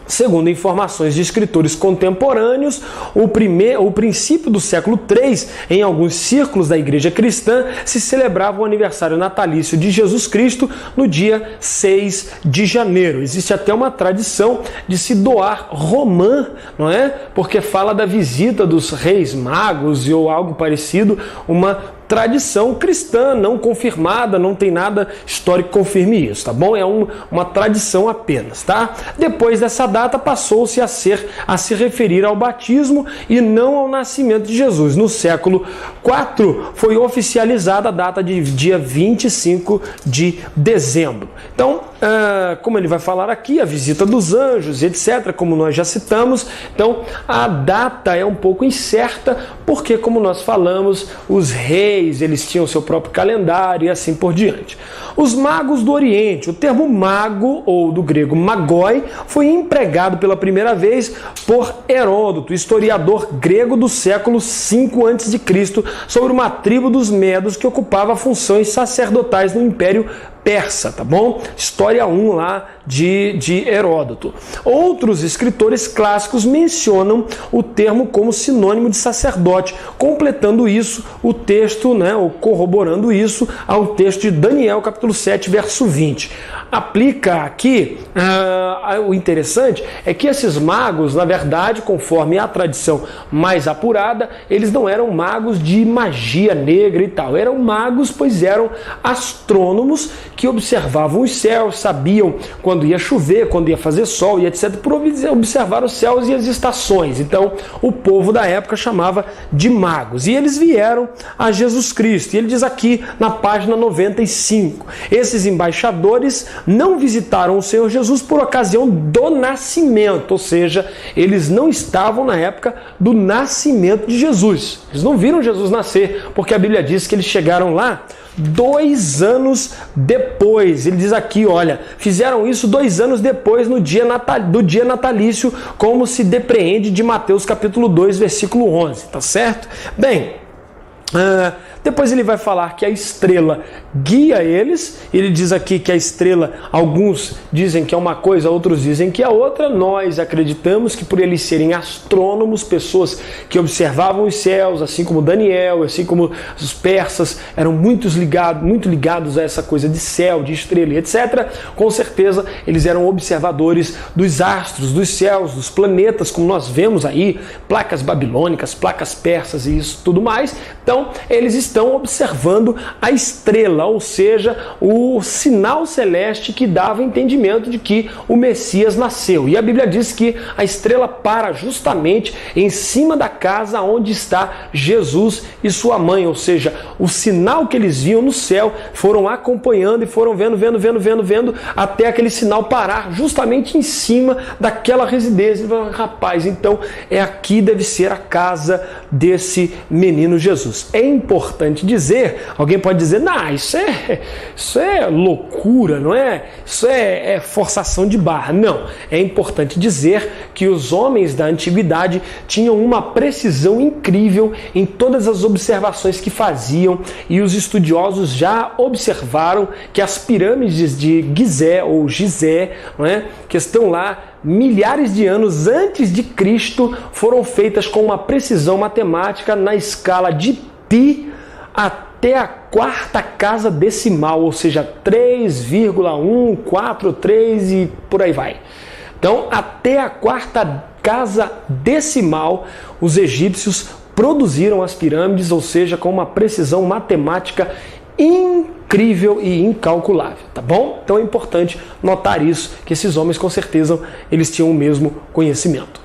Segundo informações de escritores contemporâneos, o princípio do século III, em alguns círculos da igreja cristã, se celebrava o aniversário natalício de Jesus Cristo no dia 6 de janeiro. Existe até uma tradição de se doar romã, não é? Porque fala da visita dos reis magos ou algo parecido, uma tradição cristã não confirmada, não tem nada histórico que confirme isso, tá bom? É uma tradição apenas, tá? Depois dessa data passou-se a se referir ao batismo e não ao nascimento de Jesus. No século IV foi oficializada a data de dia 25 de dezembro. Então, como ele vai falar aqui, a visita dos anjos, etc., como nós já citamos, então a data é um pouco incerta, porque, como nós falamos, os reis, eles tinham seu próprio calendário e assim por diante. Os magos do Oriente, o termo mago, ou do grego magoi, foi empregado pela primeira vez por Heródoto, historiador grego do século V a.C., sobre uma tribo dos medos que ocupava funções sacerdotais no Império Persa, tá bom? História 1 lá de Heródoto. Outros escritores clássicos mencionam o termo como sinônimo de sacerdote, completando isso o texto, né, ou corroborando isso ao texto de Daniel, capítulo 7, verso 20. Aplica aqui, o interessante é que esses magos, na verdade, conforme a tradição mais apurada, eles não eram magos de magia negra e tal, eram magos, pois eram astrônomos que observavam os céus, sabiam quando ia chover, quando ia fazer sol e etc, por observar os céus e as estações. Então, o povo da época chamava de magos. E eles vieram a Jesus Cristo. E ele diz aqui na página 95, esses embaixadores não visitaram o Senhor Jesus por ocasião do nascimento, ou seja, eles não estavam na época do nascimento de Jesus. Eles não viram Jesus nascer, porque a Bíblia diz que eles chegaram lá 2 anos depois. Ele diz aqui, olha, fizeram isso 2 anos depois do dia natalício, como se depreende de Mateus capítulo 2, versículo 11, tá certo? Bem, depois ele vai falar que a estrela guia eles. Ele diz aqui que a estrela, alguns dizem que é uma coisa, outros dizem que é outra. Nós acreditamos que por eles serem astrônomos, pessoas que observavam os céus, assim como Daniel, assim como os persas, eram muito ligados a essa coisa de céu, de estrela, etc. Com certeza eles eram observadores dos astros, dos céus, dos planetas, como nós vemos aí, placas babilônicas, placas persas e isso tudo mais. Então, eles estão observando a estrela, ou seja, o sinal celeste que dava entendimento de que o Messias nasceu. E a Bíblia diz que a estrela para justamente em cima da casa onde está Jesus e sua mãe, ou seja, o sinal que eles viam no céu, foram acompanhando e foram vendo, até aquele sinal parar justamente em cima daquela residência. Rapaz, então é aqui deve ser a casa desse menino Jesus. É importante dizer, alguém pode dizer, não, isso é loucura, não é? Isso é forçação de barra. Não, é importante dizer que os homens da antiguidade tinham uma precisão incrível em todas as observações que faziam, e os estudiosos já observaram que as pirâmides de Gizé, ou Gizé, não é? Que estão lá milhares de anos antes de Cristo, foram feitas com uma precisão matemática na escala de Pi até a 4ª casa decimal, ou seja, 3,143 e por aí vai. Então, até a quarta casa decimal, os egípcios produziram as pirâmides, ou seja, com uma precisão matemática incrível e incalculável, tá bom? Então é importante notar isso, que esses homens com certeza eles tinham o mesmo conhecimento.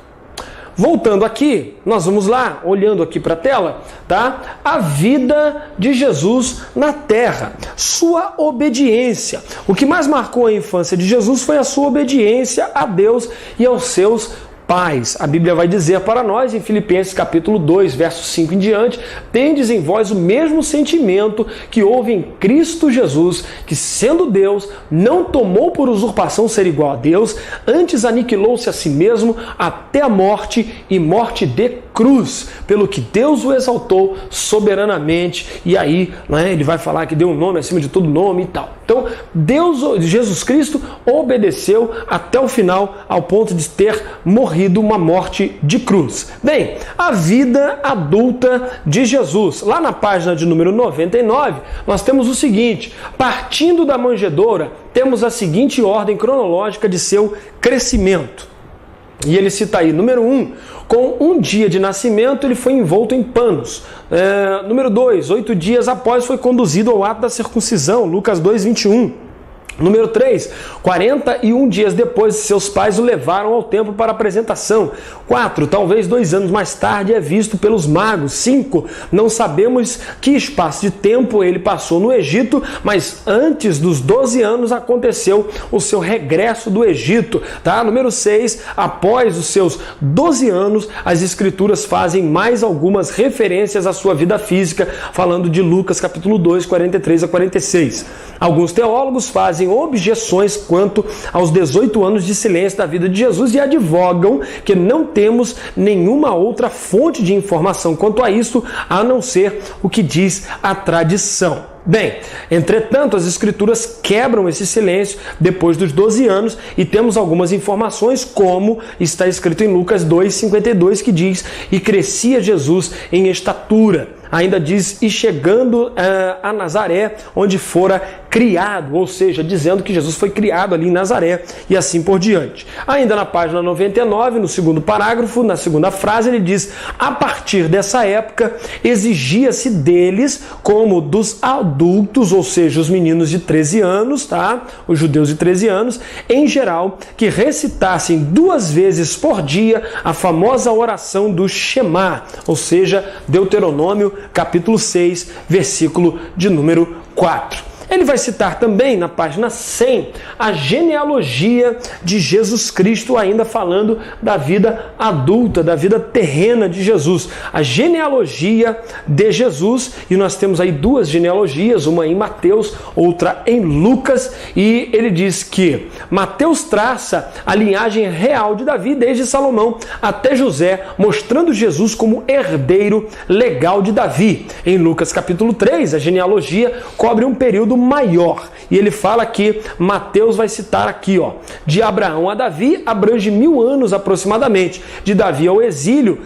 Voltando aqui, nós vamos lá, olhando aqui para a tela, tá? A vida de Jesus na terra, sua obediência. O que mais marcou a infância de Jesus foi a sua obediência a Deus e aos seus pais. A Bíblia vai dizer para nós em Filipenses capítulo 2, verso 5 em diante: tendes em vós o mesmo sentimento que houve em Cristo Jesus, que sendo Deus, não tomou por usurpação ser igual a Deus, antes aniquilou-se a si mesmo até a morte e morte de cruz, pelo que Deus o exaltou soberanamente. E aí, ele vai falar que deu um nome acima de todo nome e tal. Então, Jesus Cristo obedeceu até o final, ao ponto de ter morrido uma morte de cruz. Bem, a vida adulta de Jesus. Lá na página de número 99, nós temos o seguinte: partindo da manjedoura, temos a seguinte ordem cronológica de seu crescimento. E ele cita aí, número 1, com um dia de nascimento ele foi envolto em panos. Número 2, 8 dias após foi conduzido ao ato da circuncisão, Lucas 2, 21. Número 3, 41 dias depois, seus pais o levaram ao templo para apresentação. 4, talvez 2 anos mais tarde é visto pelos magos. 5, não sabemos que espaço de tempo ele passou no Egito, mas antes dos 12 anos aconteceu o seu regresso do Egito. Tá? Número 6, após os seus 12 anos, as escrituras fazem mais algumas referências à sua vida física, falando de Lucas capítulo 2, 43 a 46. Alguns teólogos fazem objeções quanto aos 18 anos de silêncio da vida de Jesus e advogam que não temos nenhuma outra fonte de informação quanto a isso, a não ser o que diz a tradição. Bem, entretanto, as escrituras quebram esse silêncio depois dos 12 anos e temos algumas informações, como está escrito em Lucas 2,52, que diz: e crescia Jesus em estatura. Ainda diz: e chegando a Nazaré, onde fora criado, ou seja, dizendo que Jesus foi criado ali em Nazaré e assim por diante. Ainda na página 99, no segundo parágrafo, na segunda frase, ele diz: a partir dessa época, exigia-se deles, como dos adultos, ou seja, os meninos de 13 anos, tá? Os judeus de 13 anos, em geral, que recitassem 2 vezes por dia a famosa oração do Shema, ou seja, Deuteronômio capítulo 6, versículo de número 4. Ele vai citar também, na página 100, a genealogia de Jesus Cristo, ainda falando da vida adulta, da vida terrena de Jesus. A genealogia de Jesus, e nós temos aí 2 genealogias, uma em Mateus, outra em Lucas, e ele diz que Mateus traça a linhagem real de Davi, desde Salomão até José, mostrando Jesus como herdeiro legal de Davi. Em Lucas capítulo 3, a genealogia cobre um período maior. E ele fala que Mateus vai citar aqui, de Abraão a Davi abrange 1000 anos aproximadamente. De Davi ao exílio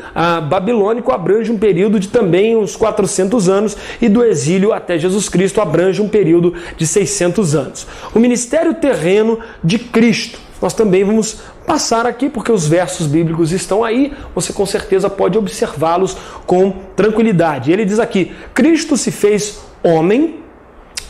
babilônico abrange um período de também uns 400 anos. E do exílio até Jesus Cristo abrange um período de 600 anos. O ministério terreno de Cristo. Nós também vamos passar aqui, porque os versos bíblicos estão aí, você com certeza pode observá-los com tranquilidade. Ele diz aqui: Cristo se fez homem,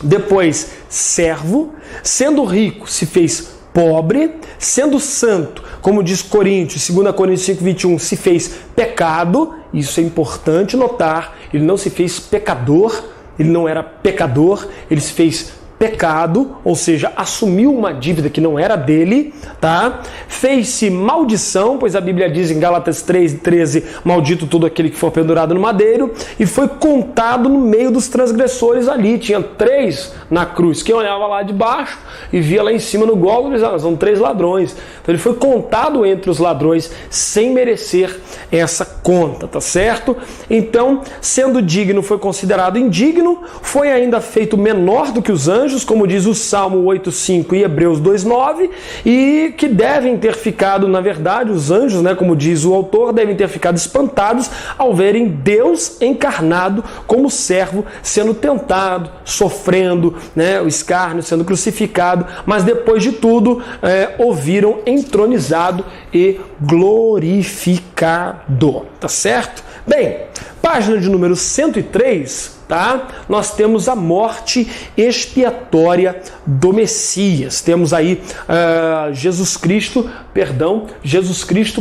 depois servo, sendo rico se fez pobre, sendo santo, como diz Coríntios, 2 Coríntios 5:21, se fez pecado. Isso é importante notar, ele não se fez pecador, ele não era pecador, ele se fez pecado, ou seja, assumiu uma dívida que não era dele, tá? Fez-se maldição, pois a Bíblia diz em Gálatas 3:13, maldito todo aquele que for pendurado no madeiro, e foi contado no meio dos transgressores ali. Tinha 3 na cruz. Quem olhava lá de baixo e via lá em cima no Gólgota, dizia: são 3 ladrões. Então ele foi contado entre os ladrões sem merecer essa conta, tá certo? Então, sendo digno, foi considerado indigno, foi ainda feito menor do que os anjos, anjos, como diz o Salmo 8,5 e Hebreus 2,9, e que devem ter ficado, na verdade, os anjos, né, como diz o autor, devem ter ficado espantados ao verem Deus encarnado como servo, sendo tentado, sofrendo, né, o escárnio, sendo crucificado, mas depois de tudo, ouviram entronizado e glorificado. Tá certo? Bem, página de número 103, tá? Nós temos a morte expiatória do Messias. Temos aí Jesus Cristo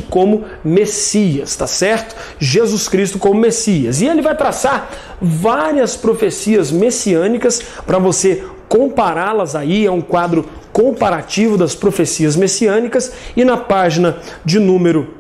como Messias, tá certo? Jesus Cristo como Messias. E ele vai traçar várias profecias messiânicas para você compará-las aí, é um quadro comparativo das profecias messiânicas, e na página de número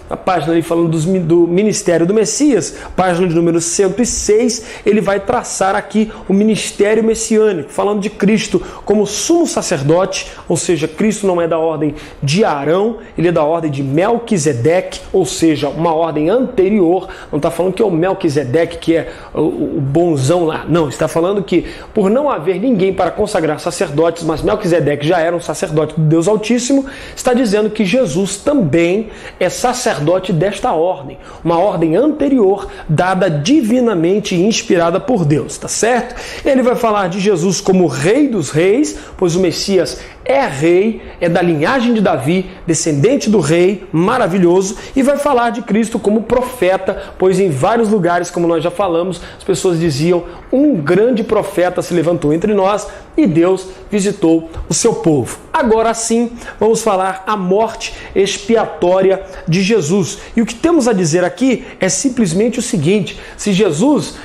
a página ali falando do ministério do Messias, página de número 106, ele vai traçar aqui o ministério messiânico, falando de Cristo como sumo sacerdote, ou seja, Cristo não é da ordem de Arão, ele é da ordem de Melquisedeque, ou seja, uma ordem anterior. Não está falando que é o Melquisedeque que é o bonzão lá, não, está falando que por não haver ninguém para consagrar sacerdotes, mas Melquisedeque já era um sacerdote do Deus Altíssimo, está dizendo que Jesus também é sacerdote desta ordem, uma ordem anterior, dada divinamente e inspirada por Deus, tá certo? Ele vai falar de Jesus como Rei dos Reis, pois o Messias é rei, é da linhagem de Davi, descendente do rei, maravilhoso, e vai falar de Cristo como profeta, pois em vários lugares, como nós já falamos, as pessoas diziam, um grande profeta se levantou entre nós e Deus visitou o seu povo. Agora sim, vamos falar a morte expiatória de Jesus. E o que temos a dizer aqui é simplesmente o seguinte: se Jesus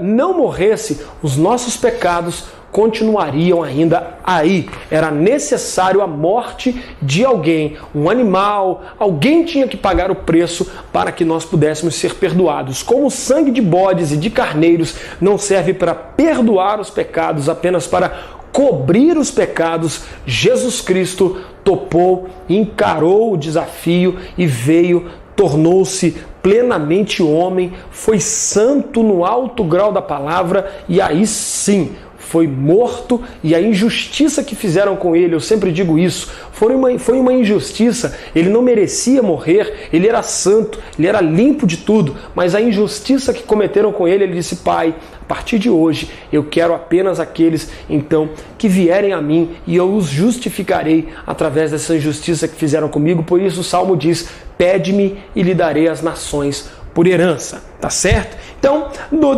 não morresse, os nossos pecados continuariam ainda aí. Era necessário a morte de alguém, um animal, alguém tinha que pagar o preço para que nós pudéssemos ser perdoados. Como o sangue de bodes e de carneiros não serve para perdoar os pecados, apenas para cobrir os pecados, Jesus Cristo topou, encarou o desafio e veio, tornou-se plenamente homem, foi santo no alto grau da palavra e aí sim, foi morto, e a injustiça que fizeram com ele, eu sempre digo isso, foi uma injustiça, ele não merecia morrer, ele era santo, ele era limpo de tudo, mas a injustiça que cometeram com ele, ele disse: Pai, a partir de hoje eu quero apenas aqueles, então, que vierem a mim e eu os justificarei através dessa injustiça que fizeram comigo. Por isso o Salmo diz: pede-me e lhe darei as nações por herança, tá certo? Então,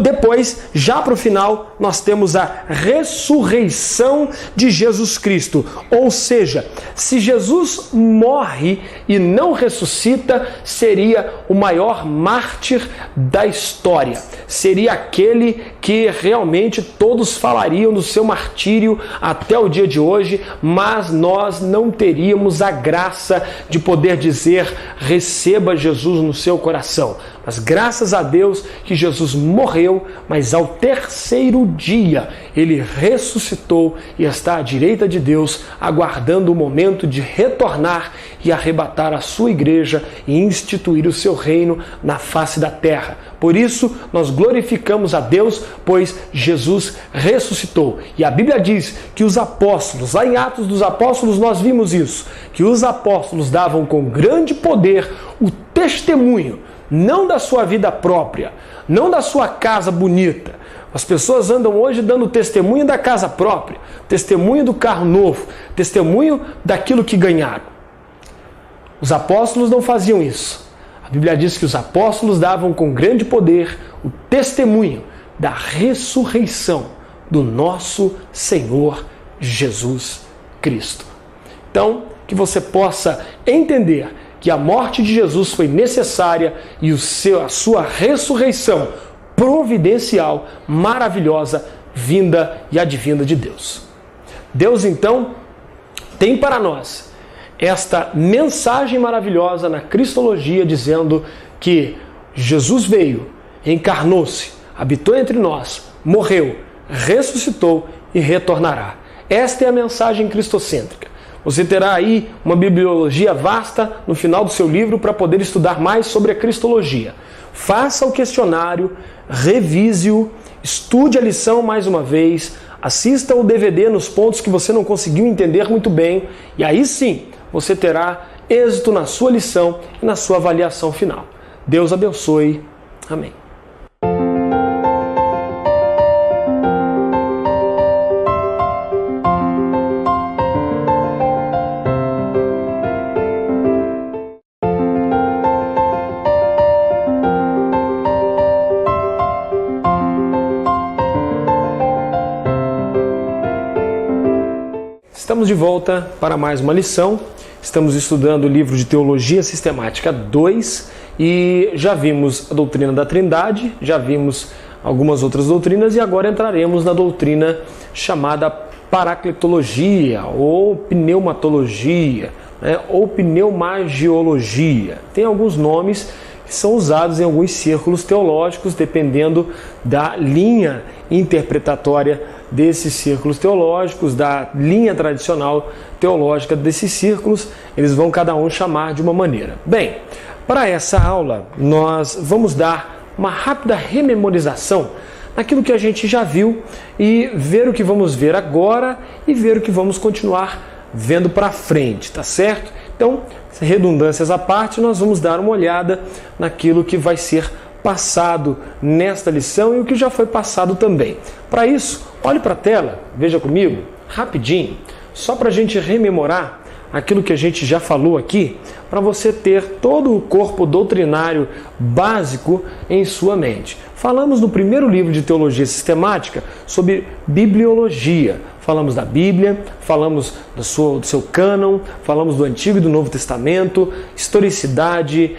depois, já para o final, nós temos a ressurreição de Jesus Cristo. Ou seja, se Jesus morre e não ressuscita, seria o maior mártir da história. Seria aquele que realmente todos falariam do seu martírio até o dia de hoje, mas nós não teríamos a graça de poder dizer: receba Jesus no seu coração. Mas graças a Deus que Jesus morreu, mas ao terceiro dia ele ressuscitou e está à direita de Deus, aguardando o momento de retornar e arrebatar a sua igreja e instituir o seu reino na face da terra. Por isso, nós glorificamos a Deus, pois Jesus ressuscitou. E a Bíblia diz que os apóstolos, lá em Atos dos Apóstolos nós vimos isso, que os apóstolos davam com grande poder o testemunho, não da sua vida própria, não da sua casa bonita. As pessoas andam hoje dando testemunho da casa própria, testemunho do carro novo, testemunho daquilo que ganharam. Os apóstolos não faziam isso. A Bíblia diz que os apóstolos davam com grande poder o testemunho da ressurreição do nosso Senhor Jesus Cristo. Então, que você possa entender que a morte de Jesus foi necessária e a sua ressurreição providencial, maravilhosa, vinda e advinda de Deus. Deus, então, tem para nós esta mensagem maravilhosa na Cristologia, dizendo que Jesus veio, encarnou-se, habitou entre nós, morreu, ressuscitou e retornará. Esta é a mensagem cristocêntrica. Você terá aí uma bibliologia vasta no final do seu livro para poder estudar mais sobre a Cristologia. Faça o questionário, revise-o, estude a lição mais uma vez, assista o DVD nos pontos que você não conseguiu entender muito bem, e aí sim você terá êxito na sua lição e na sua avaliação final. Deus abençoe. Amém. Estamos de volta para mais uma lição. Estamos estudando o livro de Teologia Sistemática 2 e já vimos a doutrina da Trindade, já vimos algumas outras doutrinas e agora entraremos na doutrina chamada paracletologia ou pneumatologia, né, ou pneumagiologia. Tem alguns nomes que são usados em alguns círculos teológicos, dependendo da linha interpretatória desses círculos teológicos, da linha tradicional teológica desses círculos, eles vão cada um chamar de uma maneira. Bem, para essa aula nós vamos dar uma rápida rememorização naquilo que a gente já viu e ver o que vamos ver agora e ver o que vamos continuar vendo para frente, tá certo? Então, redundâncias à parte, nós vamos dar uma olhada naquilo que vai ser passado nesta lição e o que já foi passado também. Para isso, olhe para a tela, veja comigo, rapidinho, só para a gente rememorar aquilo que a gente já falou aqui, para você ter todo o corpo doutrinário básico em sua mente. Falamos no primeiro livro de Teologia Sistemática sobre bibliologia. Falamos da Bíblia, falamos do seu cânon, falamos do Antigo e do Novo Testamento, historicidade,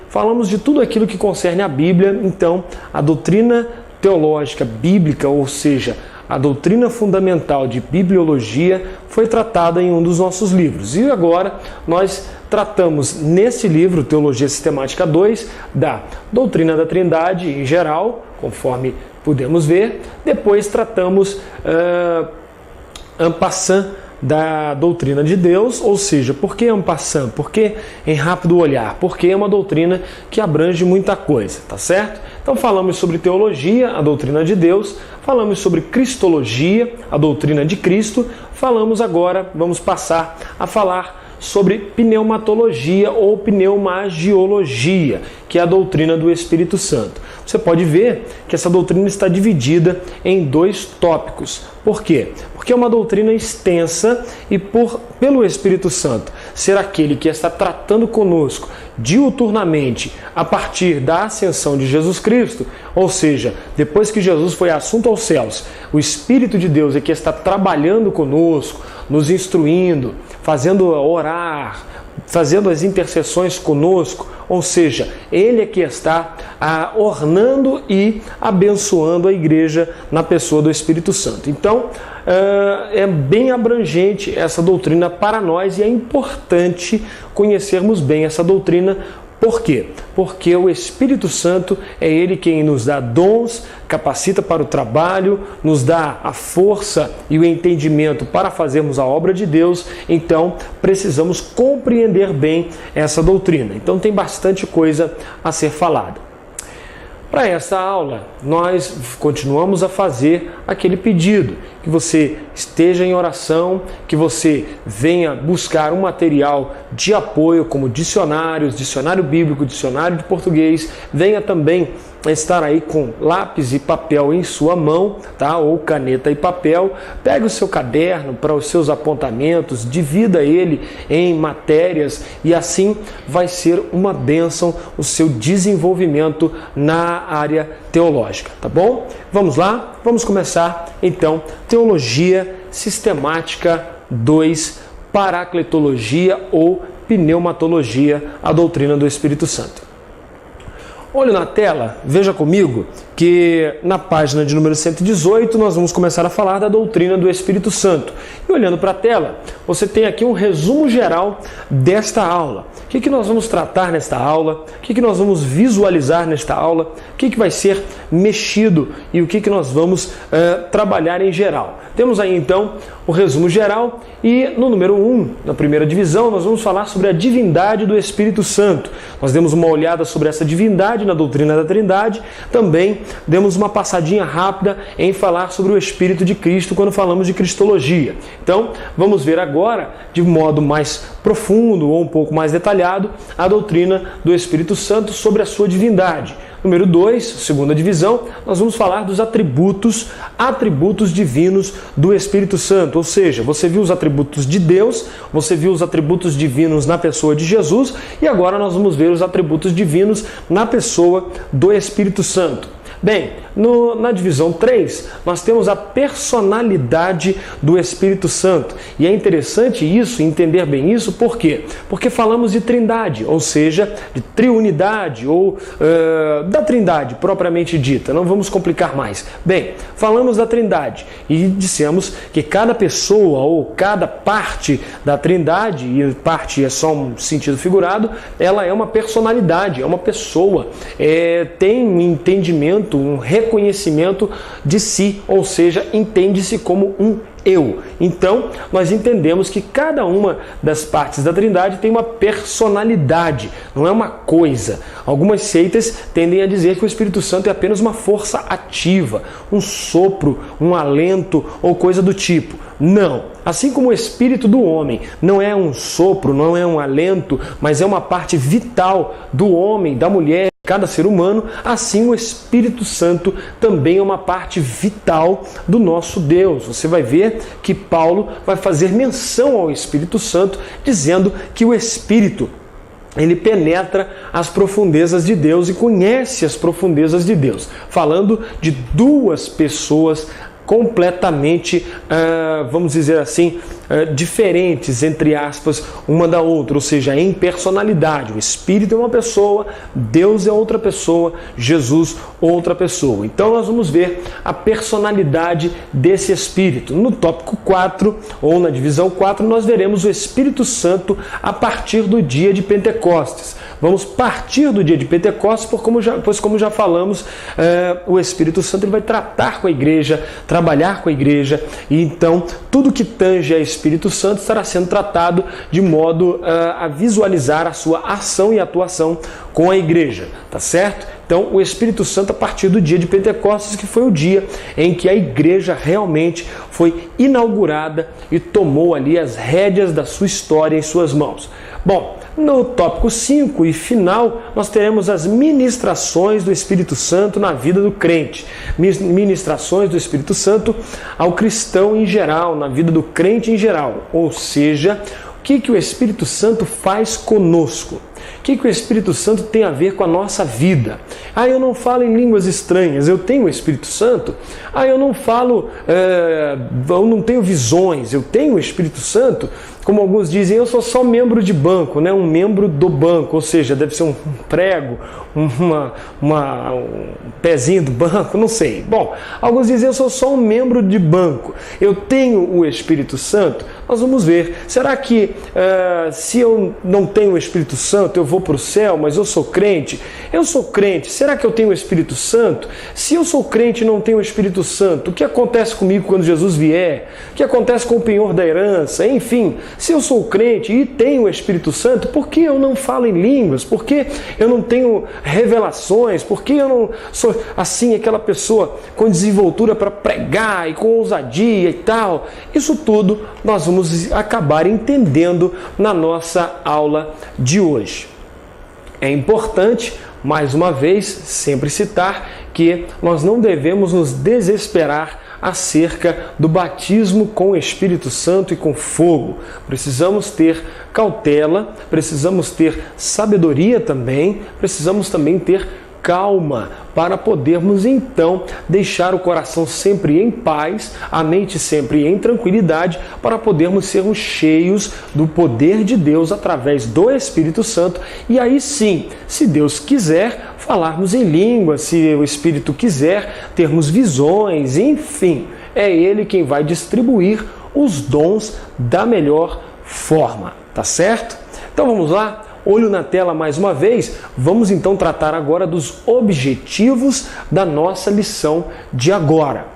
falamos de tudo aquilo que concerne a Bíblia. Então, a doutrina teológica bíblica, ou seja, a doutrina fundamental de bibliologia, foi tratada em um dos nossos livros. E agora nós tratamos nesse livro, Teologia Sistemática 2, da doutrina da Trindade em geral, conforme podemos ver. Depois tratamos en passant da doutrina de Deus, ou seja, por que en passant? Por que em rápido olhar? Porque é uma doutrina que abrange muita coisa, tá certo? Então falamos sobre teologia, a doutrina de Deus, falamos sobre cristologia, a doutrina de Cristo, falamos agora, vamos passar a falar sobre pneumatologia ou pneumagiologia, que é a doutrina do Espírito Santo. Você pode ver que essa doutrina está dividida em dois tópicos. Por quê? Porque é uma doutrina extensa e pelo Espírito Santo ser aquele que está tratando conosco diuturnamente a partir da ascensão de Jesus Cristo, ou seja, depois que Jesus foi assunto aos céus, o Espírito de Deus é que está trabalhando conosco, nos instruindo, fazendo orar, fazendo as intercessões conosco, ou seja, Ele é que está ornando e abençoando a igreja na pessoa do Espírito Santo. Então, é bem abrangente essa doutrina para nós e é importante conhecermos bem essa doutrina. Por quê? Porque o Espírito Santo é Ele quem nos dá dons, capacita para o trabalho, nos dá a força e o entendimento para fazermos a obra de Deus. Então, precisamos compreender bem essa doutrina. Então, tem bastante coisa a ser falada. Para essa aula, nós continuamos a fazer aquele pedido, que você esteja em oração, que você venha buscar um material de apoio, como dicionários, dicionário bíblico, dicionário de português, venha também estar aí com lápis e papel em sua mão, tá? Ou caneta e papel. Pegue o seu caderno para os seus apontamentos, divida ele em matérias e assim vai ser uma bênção o seu desenvolvimento na área teológica, tá bom? Vamos lá? Vamos começar então Teologia Sistemática 2, Paracletologia ou Pneumatologia, a doutrina do Espírito Santo. Olhe na tela, veja comigo que na página de número 118 nós vamos começar a falar da doutrina do Espírito Santo. E olhando para a tela, você tem aqui um resumo geral desta aula. O que nós vamos tratar nesta aula? O que nós vamos visualizar nesta aula? O que vai ser mexido e o que nós vamos trabalhar em geral? Temos aí então o resumo geral e no número 1, na primeira divisão, nós vamos falar sobre a divindade do Espírito Santo. Nós demos uma olhada sobre essa divindade na doutrina da Trindade, também demos uma passadinha rápida em falar sobre o Espírito de Cristo quando falamos de Cristologia. Então, vamos ver agora, de modo mais profundo ou um pouco mais detalhado, a doutrina do Espírito Santo sobre a sua divindade. Número 2, segunda divisão, nós vamos falar dos atributos divinos do Espírito Santo. Ou seja, você viu os atributos de Deus, você viu os atributos divinos na pessoa de Jesus e agora nós vamos ver os atributos divinos na pessoa do Espírito Santo. Bem, na divisão 3, nós temos a personalidade do Espírito Santo. E é interessante isso, entender bem isso, por quê? Porque falamos de trindade, ou seja, de triunidade, ou da trindade propriamente dita. Não vamos complicar mais. Bem, falamos da trindade e dissemos que cada pessoa ou cada parte da trindade, e parte é só um sentido figurado, ela é uma personalidade, é uma pessoa, tem um entendimento, um reconhecimento de si, ou seja, entende-se como um eu. Então, nós entendemos que cada uma das partes da Trindade tem uma personalidade, não é uma coisa. Algumas seitas tendem a dizer que o Espírito Santo é apenas uma força ativa, um sopro, um alento ou coisa do tipo. Não. Assim como o espírito do homem não é um sopro, não é um alento, mas é uma parte vital do homem, da mulher, cada ser humano, assim o Espírito Santo também é uma parte vital do nosso Deus. Você vai ver que Paulo vai fazer menção ao Espírito Santo, dizendo que o Espírito, ele penetra as profundezas de Deus e conhece as profundezas de Deus, falando de duas pessoas completamente, vamos dizer assim, diferentes, entre aspas, uma da outra, ou seja, em personalidade. O Espírito é uma pessoa, Deus é outra pessoa, Jesus outra pessoa. Então nós vamos ver a personalidade desse Espírito. No tópico 4, ou na divisão 4, nós veremos o Espírito Santo a partir do dia de Pentecostes. Vamos partir do dia de Pentecostes, pois como já falamos, o Espírito Santo ele vai tratar com a igreja, trabalhar com a igreja, e então tudo que tange a Espírito Santo estará sendo tratado de modo a visualizar a sua ação e atuação com a igreja, tá certo? Então, o Espírito Santo a partir do dia de Pentecostes, que foi o dia em que a igreja realmente foi inaugurada e tomou ali as rédeas da sua história em suas mãos. Bom, no tópico 5 e final, nós teremos as ministrações do Espírito Santo na vida do crente. Ministrações do Espírito Santo ao cristão em geral, na vida do crente em geral. Ou seja, o que o Espírito Santo faz conosco? O que o Espírito Santo tem a ver com a nossa vida? Eu não falo em línguas estranhas, eu tenho o Espírito Santo? Eu não falo, eu não tenho visões, eu tenho o Espírito Santo? Como alguns dizem, eu sou só membro de banco, né? Um membro do banco, ou seja, deve ser um prego, um pezinho do banco, não sei. Bom, alguns dizem, eu sou só um membro de banco, eu tenho o Espírito Santo? Nós vamos ver. Será que se eu não tenho o Espírito Santo, eu vou para o céu, mas eu sou crente? Eu sou crente, será que eu tenho o Espírito Santo? Se eu sou crente e não tenho o Espírito Santo, o que acontece comigo quando Jesus vier? O que acontece com o penhor da herança? Enfim, se eu sou crente e tenho o Espírito Santo, por que eu não falo em línguas? Por que eu não tenho revelações? Por que eu não sou assim, aquela pessoa com desenvoltura para pregar e com ousadia e tal? Isso tudo nós vamos acabar entendendo na nossa aula de hoje. É importante, mais uma vez, sempre citar que nós não devemos nos desesperar acerca do batismo com o Espírito Santo e com fogo. Precisamos ter cautela, precisamos ter sabedoria também, precisamos também ter calma para podermos então deixar o coração sempre em paz, a mente sempre em tranquilidade, para podermos sermos cheios do poder de Deus através do Espírito Santo e aí sim, se Deus quiser, falarmos em língua, se o Espírito quiser, termos visões, enfim, é Ele quem vai distribuir os dons da melhor forma, tá certo? Então vamos lá? Olho na tela mais uma vez, vamos então tratar agora dos objetivos da nossa lição de agora.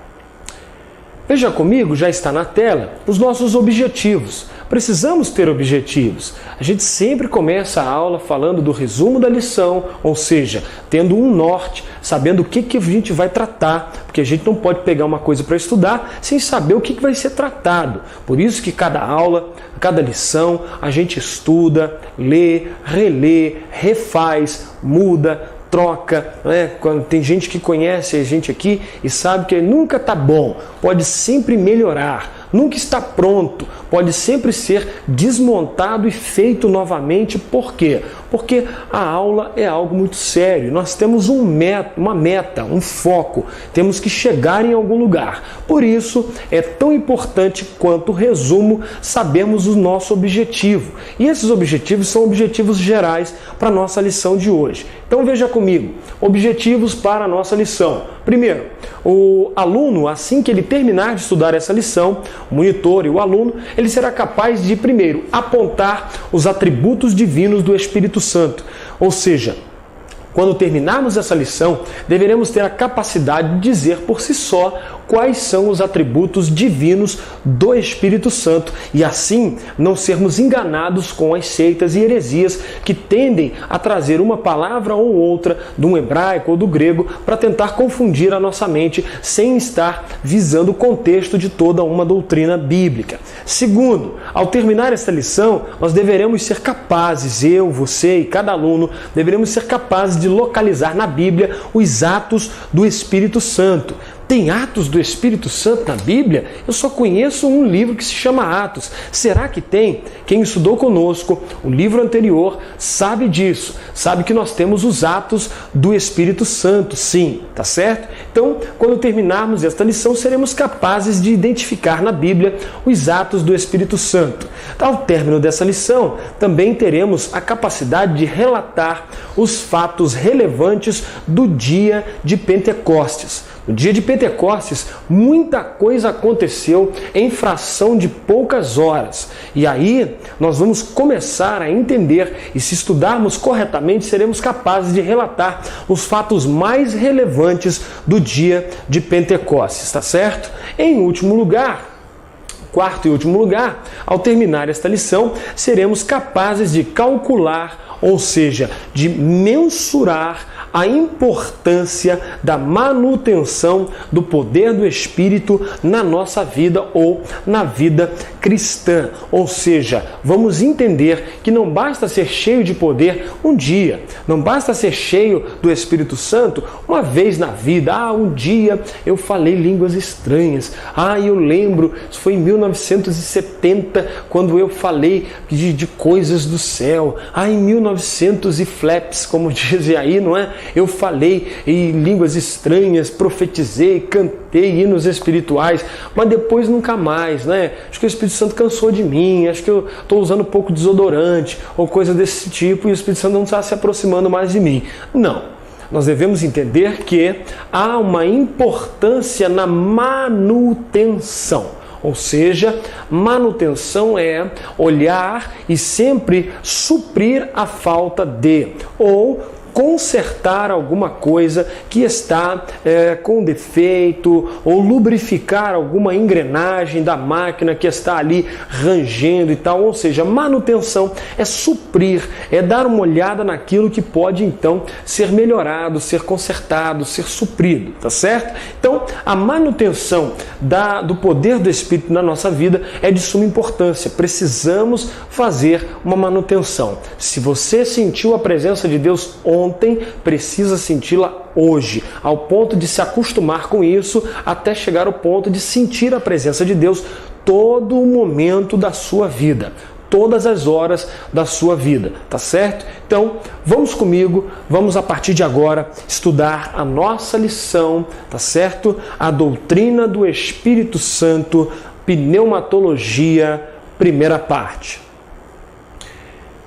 Veja comigo, já está na tela, os nossos objetivos. Precisamos ter objetivos. A gente sempre começa a aula falando do resumo da lição, ou seja, tendo um norte, sabendo o que a gente vai tratar, porque a gente não pode pegar uma coisa para estudar sem saber o que vai ser tratado. Por isso que cada aula, cada lição, a gente estuda, lê, relê, refaz, muda, troca, né? Quando tem gente que conhece a gente aqui e sabe que nunca está bom, pode sempre melhorar, nunca está pronto, pode sempre ser desmontado e feito novamente. Por quê? Porque a aula é algo muito sério, nós temos uma meta, um foco, temos que chegar em algum lugar. Por isso é tão importante quanto o resumo sabermos o nosso objetivo. E esses objetivos são objetivos gerais para a nossa lição de hoje. Então veja comigo, objetivos para a nossa lição. Primeiro, o aluno, assim que ele terminar de estudar essa lição, o monitor e o aluno, ele será capaz de, primeiro, apontar os atributos divinos do Espírito Santo. Ou seja, quando terminarmos essa lição, deveremos ter a capacidade de dizer por si só quais são os atributos divinos do Espírito Santo e assim não sermos enganados com as seitas e heresias que tendem a trazer uma palavra ou outra do hebraico ou do grego para tentar confundir a nossa mente sem estar visando o contexto de toda uma doutrina bíblica. Segundo, ao terminar esta lição, nós deveremos ser capazes, eu, você e cada aluno, deveremos ser capazes de localizar na Bíblia os atos do Espírito Santo. Tem atos do Espírito Santo na Bíblia? Eu só conheço um livro que se chama Atos. Será que tem? Quem estudou conosco o livro anterior sabe disso. Sabe que nós temos os atos do Espírito Santo, sim, tá certo? Então, quando terminarmos esta lição, seremos capazes de identificar na Bíblia os atos do Espírito Santo. Ao término dessa lição, também teremos a capacidade de relatar os fatos relevantes do dia de Pentecostes. No dia de Pentecostes, muita coisa aconteceu em fração de poucas horas. E aí, nós vamos começar a entender, e se estudarmos corretamente, seremos capazes de relatar os fatos mais relevantes do dia de Pentecostes, tá certo? Em último lugar, quarto e último lugar, ao terminar esta lição, seremos capazes de calcular, ou seja, de mensurar a importância da manutenção do poder do Espírito na nossa vida ou na vida cristã. Ou seja, vamos entender que não basta ser cheio de poder um dia, não basta ser cheio do Espírito Santo uma vez na vida. Um dia eu falei línguas estranhas. Eu lembro, isso foi em 1970, quando eu falei de coisas do céu. Em 1900 e flaps, como dizem aí, não é? Eu falei em línguas estranhas, profetizei, cantei hinos espirituais, mas depois nunca mais, né? Acho que o Espírito Santo cansou de mim, acho que eu estou usando um pouco de desodorante ou coisa desse tipo e o Espírito Santo não está se aproximando mais de mim. Não. Nós devemos entender que há uma importância na manutenção. Ou seja, manutenção é olhar e sempre suprir a falta de, ou consertar alguma coisa que está com defeito, ou lubrificar alguma engrenagem da máquina que está ali rangendo e tal. Ou seja, manutenção é suprir, é dar uma olhada naquilo que pode então ser melhorado, ser consertado, ser suprido, tá certo? Então, a manutenção do poder do Espírito na nossa vida é de suma importância. Precisamos fazer uma manutenção. Se você sentiu a presença de Deus ontem, precisa senti-la hoje, ao ponto de se acostumar com isso, até chegar ao ponto de sentir a presença de Deus todo o momento da sua vida, todas as horas da sua vida, tá certo? Então, vamos comigo, vamos a partir de agora estudar a nossa lição, tá certo? A doutrina do Espírito Santo, pneumatologia, primeira parte.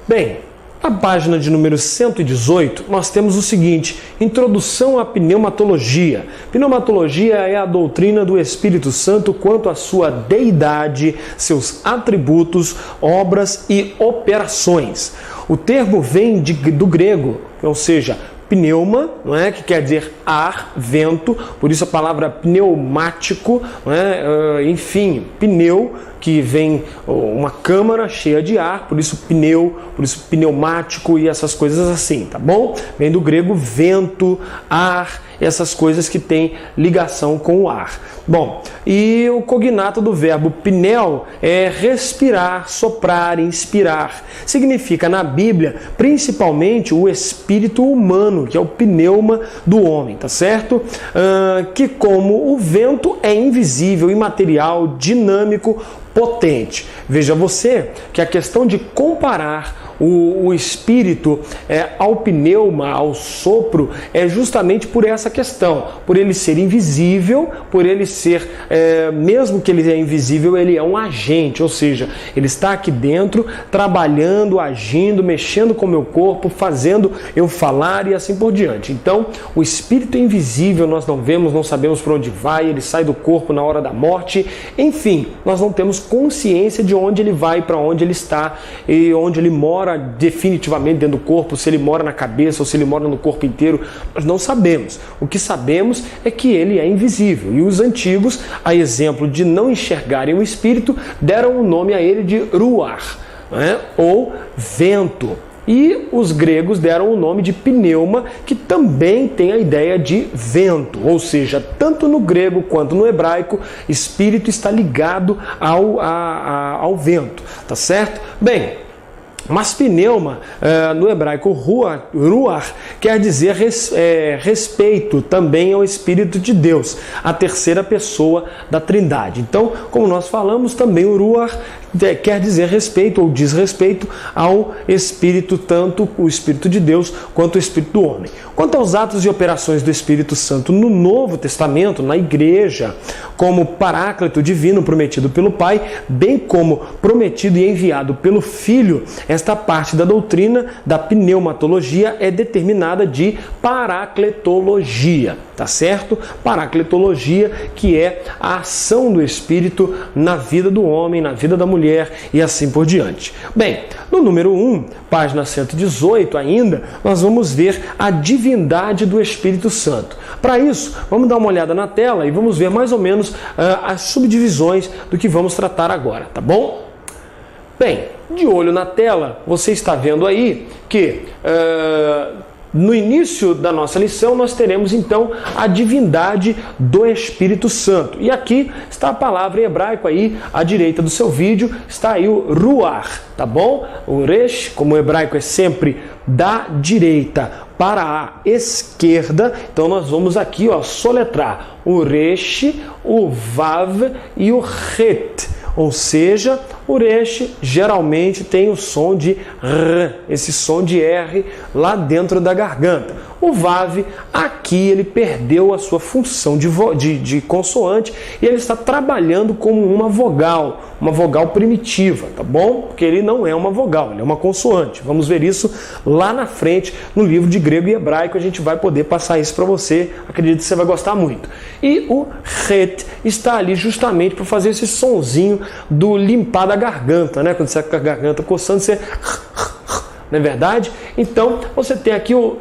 Bem, na página de número 118, nós temos o seguinte: introdução à pneumatologia. Pneumatologia é a doutrina do Espírito Santo quanto à sua deidade, seus atributos, obras e operações. O termo vem do grego, ou seja, pneuma, não é? Que quer dizer ar, vento, por isso a palavra pneumático, não é? Enfim, pneu, que vem uma câmara cheia de ar, por isso pneu, por isso pneumático e essas coisas assim, tá bom? Vem do grego vento, ar, essas coisas que têm ligação com o ar. Bom, e o cognato do verbo pneu é respirar, soprar, inspirar. Significa na Bíblia, principalmente o espírito humano, que é o pneuma do homem, tá certo? Que como o vento é invisível, imaterial, dinâmico, potente. Veja você que a questão de comparar o espírito ao pneuma, ao sopro, é justamente por essa questão, por ele ser invisível, por ele ser, mesmo que ele é invisível, ele é um agente, ou seja, ele está aqui dentro, trabalhando, agindo, mexendo com o meu corpo, fazendo eu falar e assim por diante. Então, o espírito é invisível, nós não vemos, não sabemos para onde vai, ele sai do corpo na hora da morte, enfim, nós não temos consciência de onde ele vai, para onde ele está e onde ele mora definitivamente dentro do corpo, se ele mora na cabeça ou se ele mora no corpo inteiro, nós não sabemos. O que sabemos é que ele é invisível. E os antigos, a exemplo de não enxergarem o espírito, deram o nome a ele de ruach, né? Ou vento. E os gregos deram o nome de pneuma, que também tem a ideia de vento, ou seja, tanto no grego quanto no hebraico, espírito está ligado ao vento, tá certo? Bem, mas pneuma, no hebraico ruach, quer dizer respeito também ao Espírito de Deus, a terceira pessoa da Trindade. Então, como nós falamos, também o ruach quer dizer respeito ou desrespeito ao Espírito, tanto o Espírito de Deus quanto o Espírito do homem. Quanto aos atos e operações do Espírito Santo no Novo Testamento, na Igreja, como Paráclito divino prometido pelo Pai, bem como prometido e enviado pelo Filho, esta parte da doutrina da pneumatologia é determinada de paracletologia, tá certo? Paracletologia, que é a ação do Espírito na vida do homem, na vida da mulher e assim por diante. Bem, no número 1, página 118 ainda, nós vamos ver a divindade do Espírito Santo. Para isso, vamos dar uma olhada na tela e vamos ver mais ou menos as subdivisões do que vamos tratar agora, tá bom? Bem, de olho na tela, você está vendo aí que no início da nossa lição nós teremos então a divindade do Espírito Santo. E aqui está a palavra em hebraico aí à direita do seu vídeo, está aí o ruach, tá bom? O resh, como o hebraico é sempre da direita para a esquerda, então nós vamos aqui, ó, soletrar o resh, o vav e o het. Ou seja, o resh geralmente tem o som de R, esse som de R lá dentro da garganta. O vav, aqui ele perdeu a sua função de consoante e ele está trabalhando como uma vogal primitiva, tá bom? Porque ele não é uma vogal, ele é uma consoante. Vamos ver isso lá na frente no livro de grego e hebraico, a gente vai poder passar isso para você, acredito que você vai gostar muito. E o het está ali justamente para fazer esse sonzinho do limpar da garganta, né? Quando você está com a garganta coçando, você... Não é verdade? Então, você tem aqui o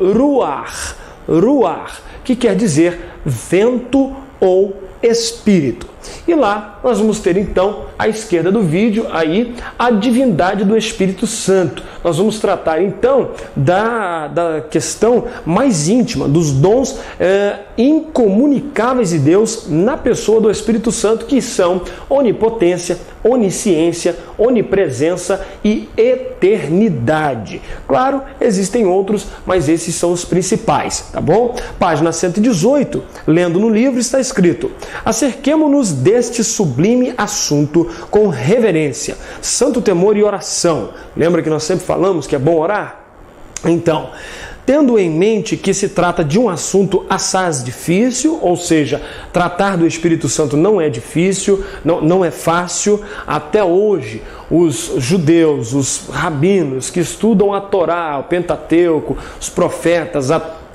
ruach, que quer dizer vento ou espírito. E lá nós vamos ter então, à esquerda do vídeo, aí a divindade do Espírito Santo. Nós vamos tratar então da questão mais íntima, dos dons incomunicáveis de Deus na pessoa do Espírito Santo, que são onipotência, onisciência, onipresença e eternidade. Claro, existem outros, mas esses são os principais, tá bom? Página 118, lendo no livro, está escrito: acerquemo-nos deste sublime assunto com reverência, santo temor e oração. Lembra que nós sempre falamos que é bom orar? Então, tendo em mente que se trata de um assunto assaz difícil, ou seja, tratar do Espírito Santo não é difícil, não é fácil. Até hoje, os judeus, os rabinos que estudam a Torá, o Pentateuco, os profetas,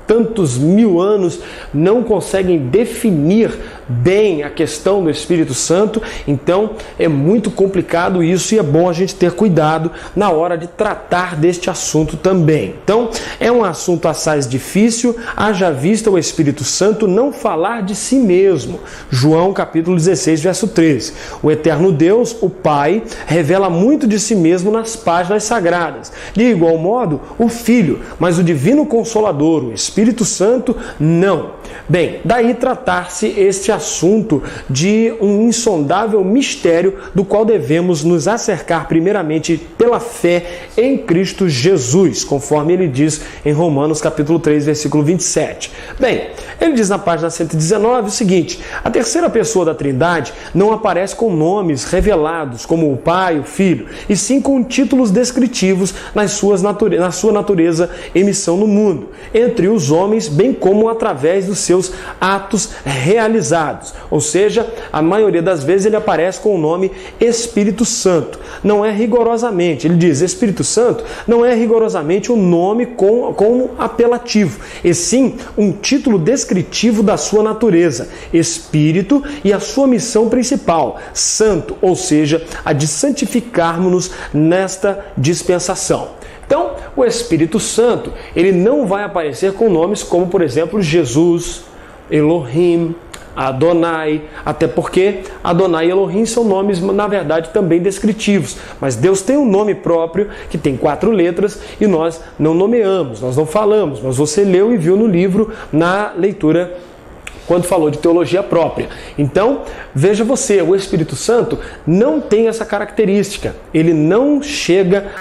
tantos mil anos não conseguem definir bem a questão do Espírito Santo. Então é muito complicado isso e é bom a gente ter cuidado na hora de tratar deste assunto também. Então é um assunto assaz difícil, haja vista o Espírito Santo não falar de si mesmo. João capítulo 16, verso 13. O eterno Deus, o Pai, revela muito de si mesmo nas páginas sagradas. De igual modo, o Filho, mas o Divino Consolador, o Espírito Santo, não. Bem, daí tratar-se este assunto de um insondável mistério do qual devemos nos acercar primeiramente pela fé em Cristo Jesus, conforme ele diz em Romanos capítulo 3, versículo 27. Bem, ele diz na página 119 o seguinte: a terceira pessoa da Trindade não aparece com nomes revelados como o Pai, o Filho, e sim com títulos descritivos na sua natureza e missão no mundo, entre os homens, bem como através dos seus atos realizados. Ou seja, a maioria das vezes ele aparece com o nome Espírito Santo. Não é rigorosamente, ele diz Espírito Santo, não é rigorosamente um nome como apelativo, e sim um título descritivo da sua natureza, Espírito, e a sua missão principal, Santo, ou seja, a de santificarmos-nos nesta dispensação. Então, o Espírito Santo, ele não vai aparecer com nomes como, por exemplo, Jesus, Elohim, Adonai, até porque Adonai e Elohim são nomes, na verdade, também descritivos. Mas Deus tem um nome próprio, que tem 4 letras, e nós não nomeamos, nós não falamos, mas você leu e viu no livro, na leitura, quando falou de teologia própria. Então, veja você, o Espírito Santo não tem essa característica. Ele não chega